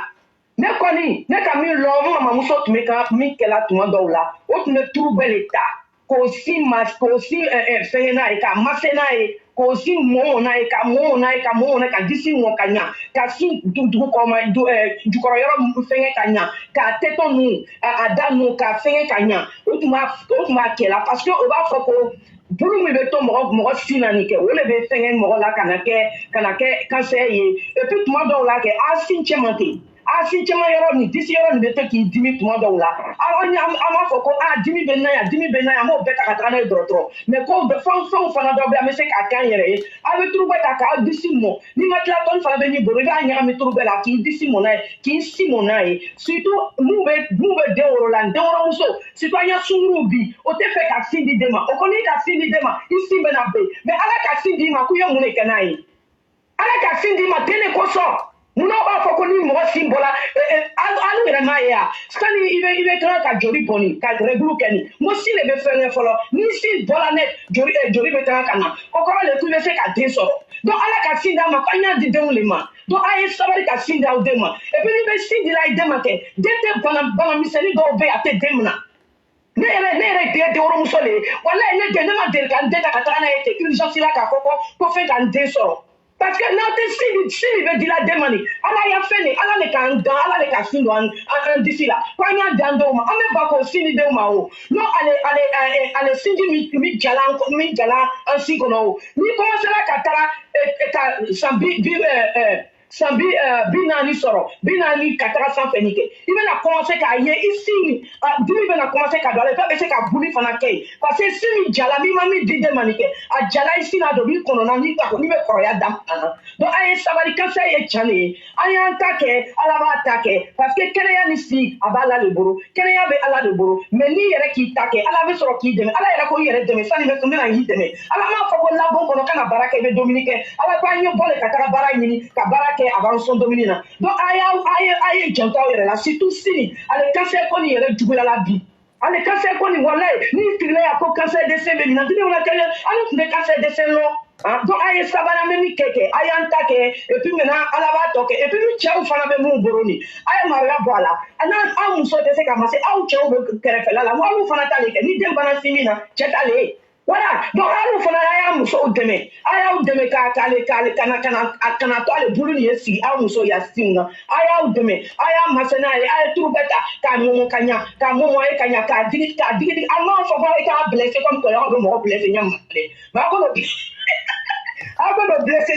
E: Ne connais, ne kami l'homme, maman mousso, tu mets quand mi qu'elle a tout le monde là. On te met tout bel état. Kosi fena e ka masena e kosi mo na e ka disi mo kanya ka si du koma du koro yoro fenga kanya ka teton nu adanu ka fenga kanya utuma kela parce que on va foko bulu mi beto mo sinani ke wole be fenga mo la kana ke cancer ye et puis tout monde là ke asin chemante asi chama yoro ni disi yoro ni bete ki dimi tuma do la alors ni ama foko dimi benaya mo beta ka tana drotro mais ko be fon fana do be amese ka kan yere ave trouve ka disi mo ni matla ton fana be ni boro ga nya mi trouve la ki disi mo na ki si mo na surtout mu be de oro la de oro so surtout anya sunu bi o te fe ka sindi dema o koni ka sindi dema isi be na be mais ala ka sindi ma ku yo mu ne kanai ala ka sindi ma tele ko so Nous n'avons pas connu moi simbola. Alu yɛrɛ n'a ye yan. Sani i bɛ tila ka joli bɔnni ka règle kɛ nin. Mo si de bɛ fɛn kɛ fɔlɔ. Ni si bɔla ne joli bɛ tila ka na. O kɔrɔ de k'u bɛ se ka den sɔrɔ. Donc ala ka sin d'a ma k'an y'a di denw de ma. Donc a ye sabali ka sin d'aw den ma. Et puis n'i bɛ sin dila i den ma kɛ. Den tɛ bana misɛnnin dɔw bɛ yen a tɛ den min na. Ne yɛrɛ den wolomuso de ye. Walayi ne den ne ma deli ka n den ta ka taga n'a ye ten urgence la k'a fɔ ko fɛn ka n den sɔrɔ. Parce que n'aw tɛ si bɛ di la den ma nin ala y'a fɛn de ala de k'an dan ala de ka sin don an disi la ko an y'a dan denw ma an bɛ ba k'o sin di denw ma o n'o ale sinji min jalan an sin kɔnɔ o n'i commencera ka taga ka san san bi naani sɔrɔ bi naani ka taga sanfɛ nin kɛ i bɛna commencer k'a ye i sin dimi bɛna commencer ka don a la i bɛ se ka buli fana kɛ yen parce que sin min jala n'i ma min di den ma nin kɛ a jala i sin na don n'i kɔnɔna n'i bɛ kɔrɔya da donc an ye sabali cancer ye can de ye an y'an ta kɛ ala b'a ta kɛ parce que kɛnɛya ni si a b'a ala de bolo kɛnɛya bɛ ala de bolo mais n'i yɛrɛ k'i ta kɛ ala bɛ sɔrɔ k'i dɛmɛ ala yɛrɛ ko i yɛrɛ dɛmɛ sani bɛ na y'i dɛmɛ ala m'a fɔ ko labon kɔnɔ kana baara kɛ i bɛ dumuni kɛ ala ko an ye bɔ de ka taga baara ɲini ka baara kɛ avant son domini na donc a ye janto aw yɛrɛ la surtout sini ale cancer ko nin yɛrɛ juguyala la bi ale cancer ko nin walayi n'i sigilen yan ko cancer de sein bɛ nin na dimi wala kɛ ale tun bɛ cancer de sein lɔ donc a ye sabanan bɛ min kɛ a y'an ta kɛ et puis maintenant ala b'a tɔ kɛ et puis ni cɛw fana bɛ mun bolo nin a ye maloya bɔ a la aw muso tɛ se ka ma se aw cɛw bɛ kɛrɛfɛla la wa aw fana t'ale kɛ ni den bana sin min na cɛ t'ale ye. Voilà, donc alu fana a y'a musow dɛmɛ a y'aw dɛmɛ kana to ale bulu nin ye sigi aw muso ya sin na a y'aw dɛmɛ a y'a masɛnɛ a ye turu bɛɛ ta k'a mɔmɔ ka ɲa k'a mɔmɔ a ye ka ɲa k'a digi a m'a fɔ ko e k'a blessé comme que y'aw bɛ mɔgɔ blessé ɲɛ ma filɛ mais a ko Après le blessé,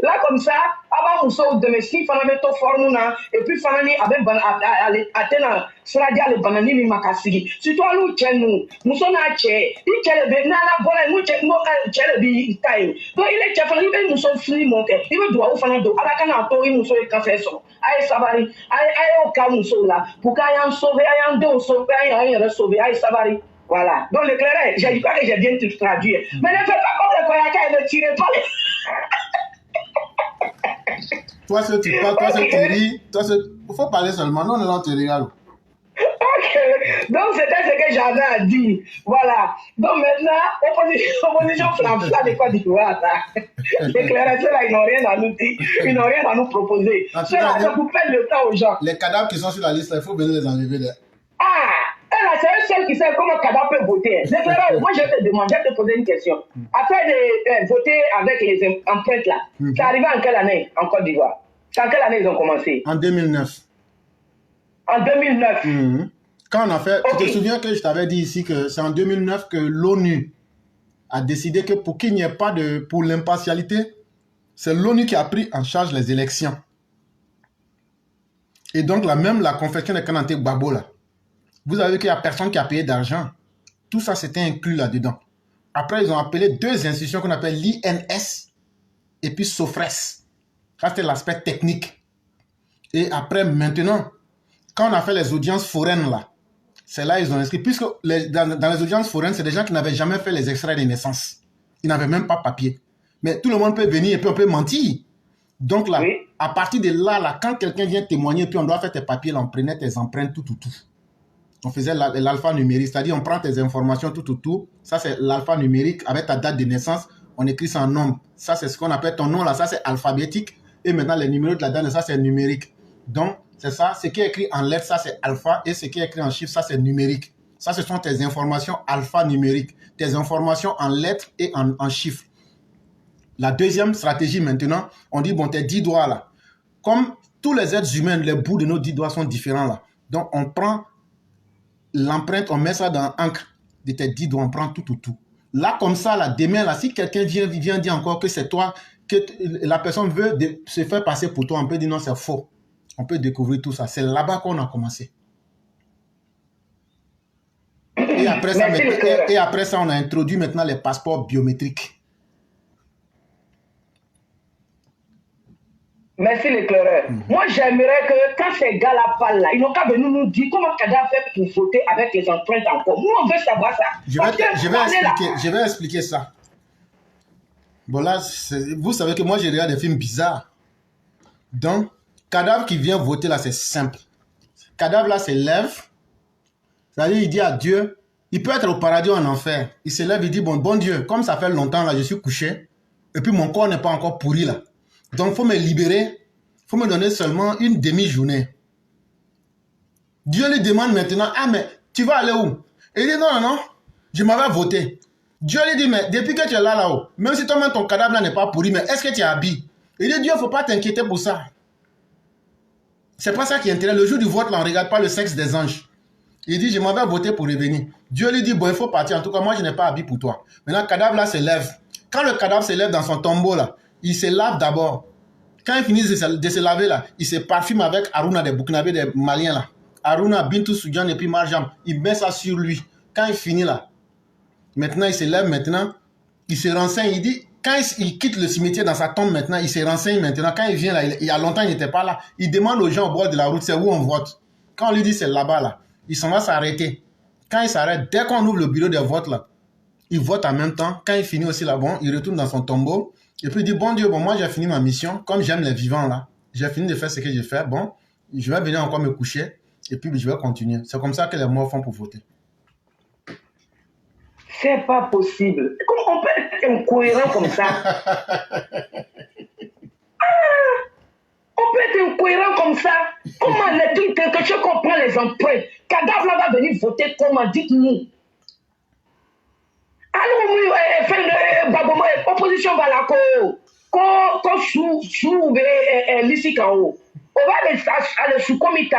E: là comme ça, avant Mousso domestique, il fallait tout former, et puis il fallait atteindre Sradia le banani mi makasigi. Surtout à nous, nous, Mousso n'a tché, il tché le nana bola, nous tché le bi taille. Donc il est tché, il veut Mousso fli monter, il veut doit ou fana do, à la canne il Mousso est café son. Aïe Sabari, aïe au cas Mousso là, pour qu'il y ait un sauvé, aïe un dos sauvé, aïe un sauvé, aïe Sabari. Voilà. Donc l'éclairage, j'ai dit pas que j'ai bien tout traduit. Mais ne fais pas comme le Koyaka et ne tirez pas les.
B: Toi, ce tu parles, toi, ce tu ris, toi, il faut parler seulement, non, non, tu regardes.
E: Ok. Donc c'était ce que j'avais à dire. Voilà. Donc maintenant, opposition flamfla de Côte d'Ivoire. L'éclairage, là, ils n'ont rien à nous dire, ils n'ont rien à nous proposer. Cela, ça vous perd le temps aux gens.
B: Les cadavres qui sont sur la liste, il faut venir les enlever. Là.
E: Ah! C'est un seul qui sait comment Kadhafi peut voter. Moi, je te demande, je vais te poser une question. Après de voter avec les empreintes là, c'est arrivé en quelle année en Côte d'Ivoire? C'est en quelle année ils ont commencé?
B: En 2009.
E: En 2009.
B: Quand on a fait, tu te souviens que je t'avais dit ici que c'est en 2009 que l'ONU a décidé que pour qu'il n'y ait pas pour l'impartialité, c'est l'ONU qui a pris en charge les élections. Et donc même la confection de Kananté Gbagbo là, vous avez vu qu'il n'y a personne qui a payé d'argent. Tout ça, c'était inclus là-dedans. Après, ils ont appelé deux institutions qu'on appelle l'INS et puis SOFRES. Ça, c'était l'aspect technique. Et après, maintenant, quand on a fait les audiences foraines, là, c'est là qu'ils ont inscrit. Puisque dans les audiences foraines, c'est des gens qui n'avaient jamais fait les extraits de naissance. Ils n'avaient même pas papier. Mais tout le monde peut venir et puis on peut mentir. Donc là, à partir de là, quand quelqu'un vient témoigner, puis on doit faire tes papiers, là, on prenait tes empreintes, tout. On faisait l'alphanumérique, c'est-à-dire on prend tes informations, tout. Ça, c'est l'alphanumérique avec ta date de naissance. On écrit ça en nombre. Ça, c'est ce qu'on appelle ton nom, là. Ça, c'est alphabétique. Et maintenant, les numéros de la date, ça, c'est numérique. Donc, c'est ça. Ce qui est écrit en lettres, ça, c'est alpha. Et ce qui est écrit en chiffres, ça, c'est numérique. Ça, ce sont tes informations alphanumériques. Tes informations en lettres et en chiffres. La deuxième stratégie, maintenant, on dit, bon, tes 10 doigts, là. Comme tous les êtres humains, les bouts de nos 10 doigts sont différents, là. Donc, on prend l'empreinte, on met ça dans l'encre de tes 10 doigts, on prend tout. Là, comme ça, là, demain, là, si quelqu'un vient dire encore que c'est toi, que la personne veut se faire passer pour toi, on peut dire non, c'est faux. On peut découvrir tout ça. C'est là-bas qu'on a commencé. Et après ça, on a introduit maintenant les passeports biométriques.
E: Merci l'éclaireur. Moi, j'aimerais que quand ces gars-là parlent là, ils n'ont qu'à venir nous dire comment Kadhafi fait pour voter avec les empreintes encore. Nous, on veut savoir ça.
B: Je vais expliquer ça. Bon là, vous savez que moi, je regarde des films bizarres. Donc, Kadhafi qui vient voter là, c'est simple. Kadhafi là, se lève. C'est-à-dire, il dit à Dieu, il peut être au paradis ou en enfer. Il se lève, il dit, bon Dieu, comme ça fait longtemps là, je suis couché. Et puis mon corps n'est pas encore pourri là. Donc, il faut me libérer, il faut me donner seulement une demi-journée. Dieu lui demande maintenant, ah mais tu vas aller où? Et il dit, non, je m'avais voté. Dieu lui dit, mais depuis que tu es là-haut, même si toi-même ton cadavre là n'est pas pourri, mais est-ce que tu es habillé? Il dit, Dieu, il ne faut pas t'inquiéter pour ça. C'est pas ça qui intéresse. Le jour du vote, là, on ne regarde pas le sexe des anges. Il dit, je m'avais voté pour revenir. Dieu lui dit, bon, il faut partir. En tout cas, moi, je n'ai pas habillé pour toi. Maintenant, le cadavre là se lève. Quand le cadavre se lève dans son tombeau là, il se lave d'abord. Quand il finit de se laver là, il se parfume avec Aruna des Burkinabés, des Maliens là. Aruna, Bintou Soudiane et puis Marjam. Il met ça sur lui. Quand il finit là, maintenant il se lève maintenant, il se renseigne, il dit, quand il quitte le cimetière dans sa tombe maintenant, il se renseigne maintenant. Quand il vient là, il y a longtemps il n'était pas là. Il demande aux gens au bord de la route, c'est où on vote. Quand on lui dit c'est là-bas là, il s'en va s'arrêter. Quand il s'arrête, dès qu'on ouvre le bureau de vote là, il vote en même temps. Quand il finit aussi là, bon, il retourne dans son tombeau. Et puis il dit, bon Dieu, bon, moi j'ai fini ma mission. Comme j'aime les vivants là, j'ai fini de faire ce que j'ai fait. Bon, je vais venir encore me coucher. Et puis je vais continuer. C'est comme ça que les morts font pour voter.
E: C'est pas possible. Comment on peut être incohérent comme ça? On peut être incohérent comme ça. Comment les trucs, quelque chose qu'on prend les empreintes. Kadhafi va venir voter comment? Dites-nous. Alors, opposition va là, qu'on sous l'ici KO. On va aller sous comme il a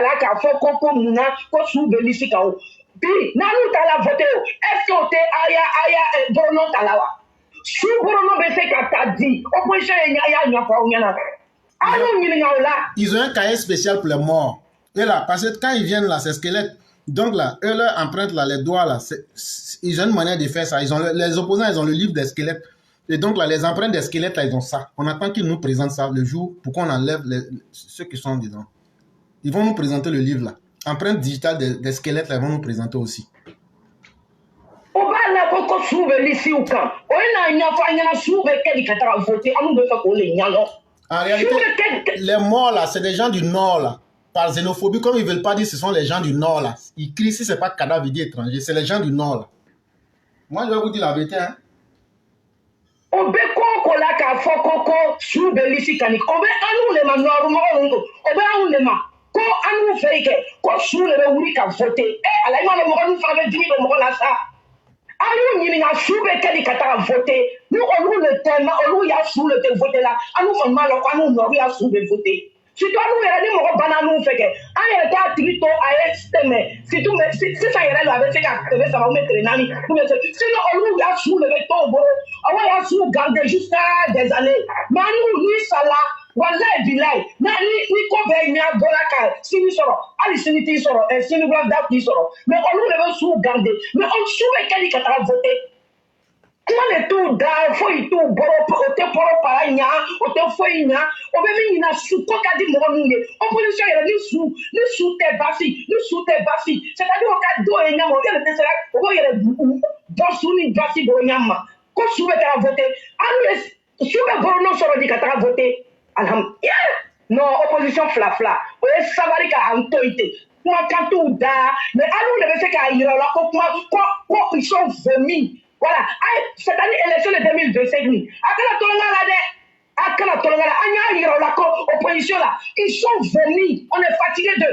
E: qu'on sous l'ici KO. Bi, nanu tala voté. Est-ce que t'es aya Borono talawa? Sous Borono bese kata di. Opposition ya nyafa ou nyana. Anu nyina là.
B: Ils ont un cahier spécial pour les morts. Et là, parce que quand ils viennent là, c'est squelette. Donc là, eux, leur empreinte là, les doigts là, ils ont une manière de faire ça. Ils ont les opposants, ils ont le livre des squelettes. Et donc là, les empreintes des squelettes là, ils ont ça. On attend qu'ils nous présentent ça le jour pour qu'on enlève ceux qui sont dedans. Ils vont nous présenter le livre là. Empreinte digitale des squelettes là, ils vont nous présenter aussi.
E: Obala koko soube lisi ou kan. Oyena nyafa nyana soube kedi katara voter. Anu be fa ko le nyalo.
B: En réalité, les morts là, c'est des gens du Nord là. Par xénophobie, comme ils ne veulent pas dire ce sont les gens du Nord là. Ils crient si ce n'est pas cadavre, ils disent étranger. C'est les gens du Nord là. Moi, je vais vous dire la vérité. Hein.
E: Obe koko la ka fo koko soube lisi kanik. Obe anu le ma noru mo ngo. Obe anu le ma. Ko anu feike. Ko soube le wuri ka voter. Ala ima le mo nu fa be dimi le mo la sa. Anu nyini nga soube kedi katara voter. Nous on le thème, on ya soube le voter là. Anu fa malo anu no ya soube voter. Si toi nous regardez mon banane fait que aïe ta trito aïe stemme si tu me si ça y est là avec ça va mettre nani sinon on nous a sous le tombeau on va sous garder jusqu'à des années manu ni sala wallahi billahi nani ni ko be nya bolaka sini soro ali sini ti soro et sini bla da ti soro mais on nous le sous garder mais on sous le kali kata voter. Comment est tout da foi tout boro o te boro para nya o te foi nya o be mi na su ko ka di mo nge opposition yele ni su te basi c'est-à-dire o ka do e nya mo ke te sera o yele do su ni basi bo nya ma ko su be ta voter anu su be boro no soro di ka ta voter alhamdulillah non opposition fla o e sabari ka antoite kuma ka tout da mais anu le be se ka yira la ko kuma ko ils sont vomis. Voilà, cette année, élection de 2025, oui. Opposition là, ils sont vomis, on est fatigué de.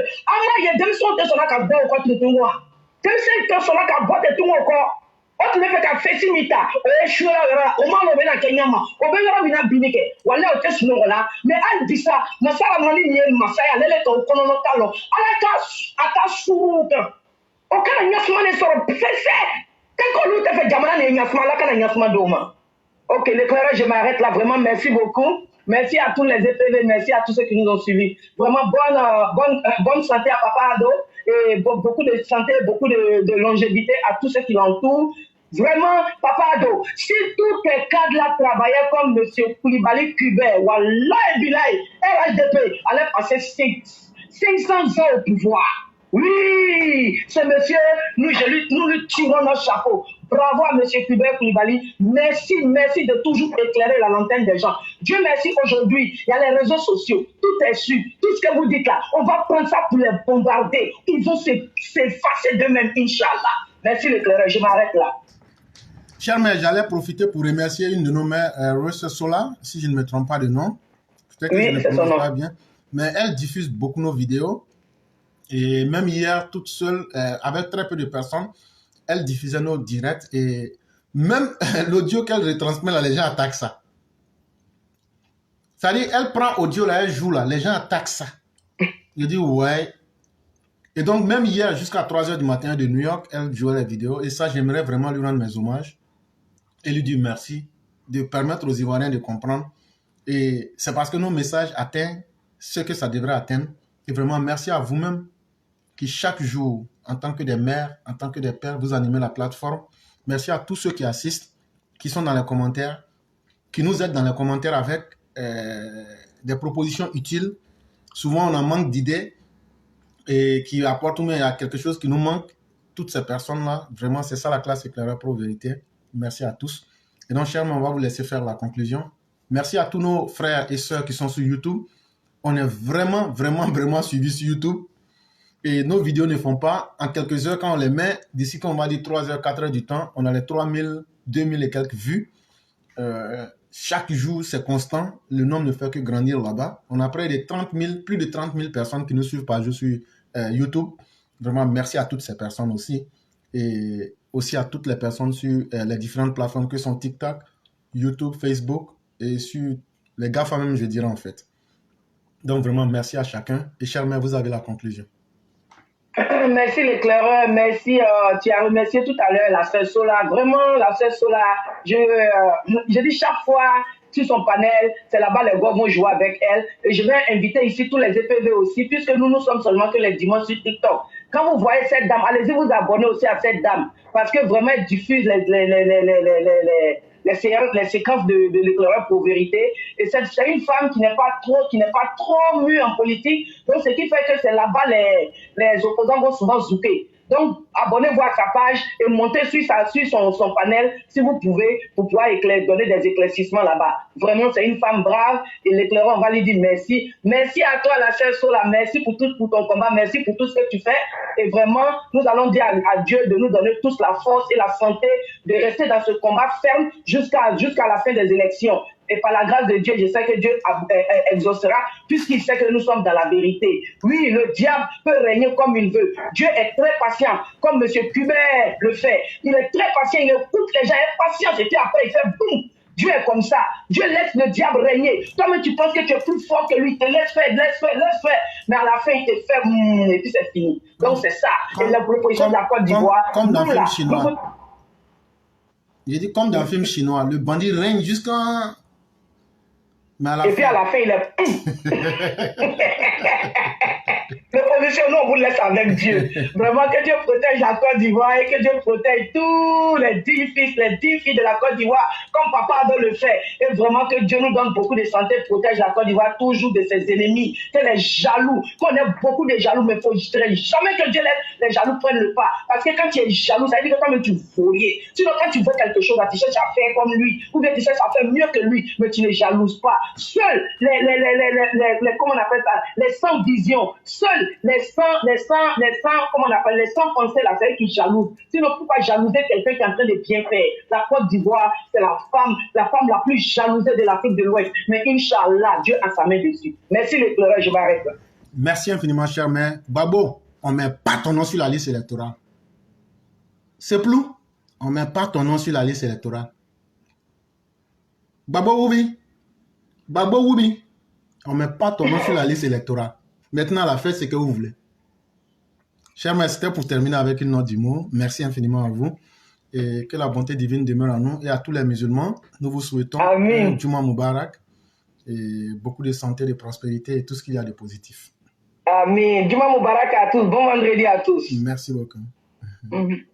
E: Il y a 200 personnes qui ont voté contre tout le monde. 200 personnes qui ont voté tout le monde. On ne fait qu'à faire simita, on est chou là, on m'a levé dans Kenyama, on va y avoir une binike, on a été sur là, mais elle dit ça, ma sala mani ni masaya, elle est au konono talo, à ta soute. Aucun nyasman ne sort, c'est. Ok, l'éclairage, je m'arrête là. Vraiment, merci beaucoup. Merci à tous les EPV, merci à tous ceux qui nous ont suivis. Vraiment, bonne santé à Papa Ado et beaucoup de santé, beaucoup de longévité à tous ceux qui l'entourent. Vraiment, Papa Ado, si tous tes cadres là travaillaient comme M. Koulibaly Kubert, Wallah et Bilay, RHDP allait passer 500 ans au pouvoir. Oui, ce monsieur, nous lui tirons notre chapeau. Bravo à monsieur Kubert Koulibaly. Merci de toujours éclairer la lanterne des gens. Dieu merci, aujourd'hui, il y a les réseaux sociaux. Tout est su. Tout ce que vous dites là, on va prendre ça pour les bombarder. Ils vont s'effacer d'eux-mêmes, Inch'Allah. Merci l'éclaireur, je m'arrête là.
B: Chers mères, j'allais profiter pour remercier une de nos mères, Rose Sola, si je ne me trompe pas de nom. Peut-être que je ne le prononce pas bien. Mais elle diffuse beaucoup nos vidéos. Et même hier, toute seule, avec très peu de personnes, elle diffusait nos directs. Et même l'audio qu'elle retransmet, là, les gens attaquent ça. C'est-à-dire, elle prend audio, là, elle joue, là, les gens attaquent ça. Je dis, ouais. Et donc, même hier, jusqu'à 3 h du matin de New York, elle jouait les vidéos. Et ça, j'aimerais vraiment lui rendre mes hommages. Et lui dire merci de permettre aux Ivoiriens de comprendre. Et c'est parce que nos messages atteignent ce que ça devrait atteindre. Et vraiment, merci à vous-même qui chaque jour, en tant que des mères, en tant que des pères, vous animez la plateforme. Merci à tous ceux qui assistent, qui sont dans les commentaires, qui nous aident dans les commentaires avec des propositions utiles. Souvent, on en manque d'idées et qui apportent, mais il y a quelque chose qui nous manque. Toutes ces personnes-là, vraiment, c'est ça la classe éclaireur pro vérité. Merci à tous. Et donc, chers, on va vous laisser faire la conclusion. Merci à tous nos frères et sœurs qui sont sur YouTube. On est vraiment suivis sur YouTube. Et nos vidéos ne font pas. En quelques heures, quand on les met, d'ici qu'on va dire 3 h, 4 h du temps, on a les 3000, 2000 et quelques vues. Chaque jour, c'est constant. Le nombre ne fait que grandir là-bas. On a près de 30 000, plus de 30 000 personnes qui nous suivent par jour sur YouTube. Vraiment, merci à toutes ces personnes aussi. Et aussi à toutes les personnes sur les différentes plateformes que sont TikTok, YouTube, Facebook et sur les GAFA même, je dirais en fait. Donc vraiment, merci à chacun. Et chère mère, vous avez la conclusion.
E: Merci l'éclaireur, merci. Tu as remercié tout à l'heure la sœur Sola. Vraiment, la sœur Sola, je dis chaque fois sur son panel, c'est là-bas les gars vont jouer avec elle. Et je vais inviter ici tous les EPV aussi, puisque nous sommes seulement que les dimanches sur TikTok. Quand vous voyez cette dame, allez-y vous abonner aussi à cette dame, parce que vraiment elle diffuse les séquences de l'éclaireur pour vérité. Et c'est une femme qui n'est pas trop mûre en politique. Donc, ce qui fait que c'est là-bas les opposants vont souvent zouker. Donc, abonnez-vous à sa page et montez sur son panel si vous pouvez pour pouvoir donner des éclaircissements là-bas. Vraiment, c'est une femme brave et l'éclaireur, on va lui dire merci. Merci à toi, la sœur Sola. Merci pour ton combat. Merci pour tout ce que tu fais. Et vraiment, nous allons dire à Dieu de nous donner tous la force et la santé de rester dans ce combat ferme jusqu'à la fin des élections. Et par la grâce de Dieu, je sais que Dieu exaucera, puisqu'il sait que nous sommes dans la vérité. Oui, le diable peut régner comme il veut. Dieu est très patient, comme M. Kubert le fait. Il est très patient, il écoute les gens, il est patient, et puis après il fait boum. Dieu est comme ça. Dieu laisse le diable régner. Toi-même, tu penses que tu es plus fort que lui. Il te laisse faire. Mais à la fin, il te fait et puis c'est fini. Donc c'est ça. Et la proposition de la Côte d'Ivoire.
B: Comme dans le film chinois. J'ai dit comme dans le film chinois, le bandit règne jusqu'à...
E: Puis à la fin, il est... L'opposition, nous, on vous laisse avec Dieu. Vraiment, que Dieu protège la Côte d'Ivoire et que Dieu protège tous les 10 fils, les 10 filles de la Côte d'Ivoire, comme papa Ado le fait. Et vraiment, que Dieu nous donne beaucoup de santé, protège la Côte d'Ivoire toujours de ses ennemis, que les jaloux, qu'on ait beaucoup de jaloux, mais il faut jamais que Dieu laisse les jaloux prennent le pas. Parce que quand tu es jaloux, ça veut dire que toi-même tu voyais. Sinon, quand tu veux quelque chose, tu cherches à faire comme lui, ou bien tu cherches à faire mieux que lui, mais tu ne jalouses pas. Seuls comment on appelle ça, les sans vision, seuls les sans comment on appelle, les sans pensées, là, c'est eux qui jalousent. Sinon, pourquoi jalouser quelqu'un qui est en train de bien faire? La Côte d'Ivoire, c'est la femme la plus jalousée de l'Afrique de l'Ouest. Mais Inch'Allah, Dieu a sa main dessus. Merci l'éclaireur, je m'arrête là.
B: Merci infiniment, cher maire. Babo, on ne met pas ton nom sur la liste électorale. C'est plus, on ne met pas ton nom sur la liste électorale. Babo Woubi, on ne met pas ton nom sur la liste électorale. Maintenant, la fête, c'est que vous voulez. Cher maire, c'était pour terminer avec une note du mot. Merci infiniment à vous. Et que la bonté divine demeure à nous et à tous les musulmans. Nous vous souhaitons un Juma Mubarak et beaucoup de santé, de prospérité et tout ce qu'il y a de positif.
E: Amen. Juma Mubarak à tous. Bon vendredi à tous.
B: Merci beaucoup. Okay.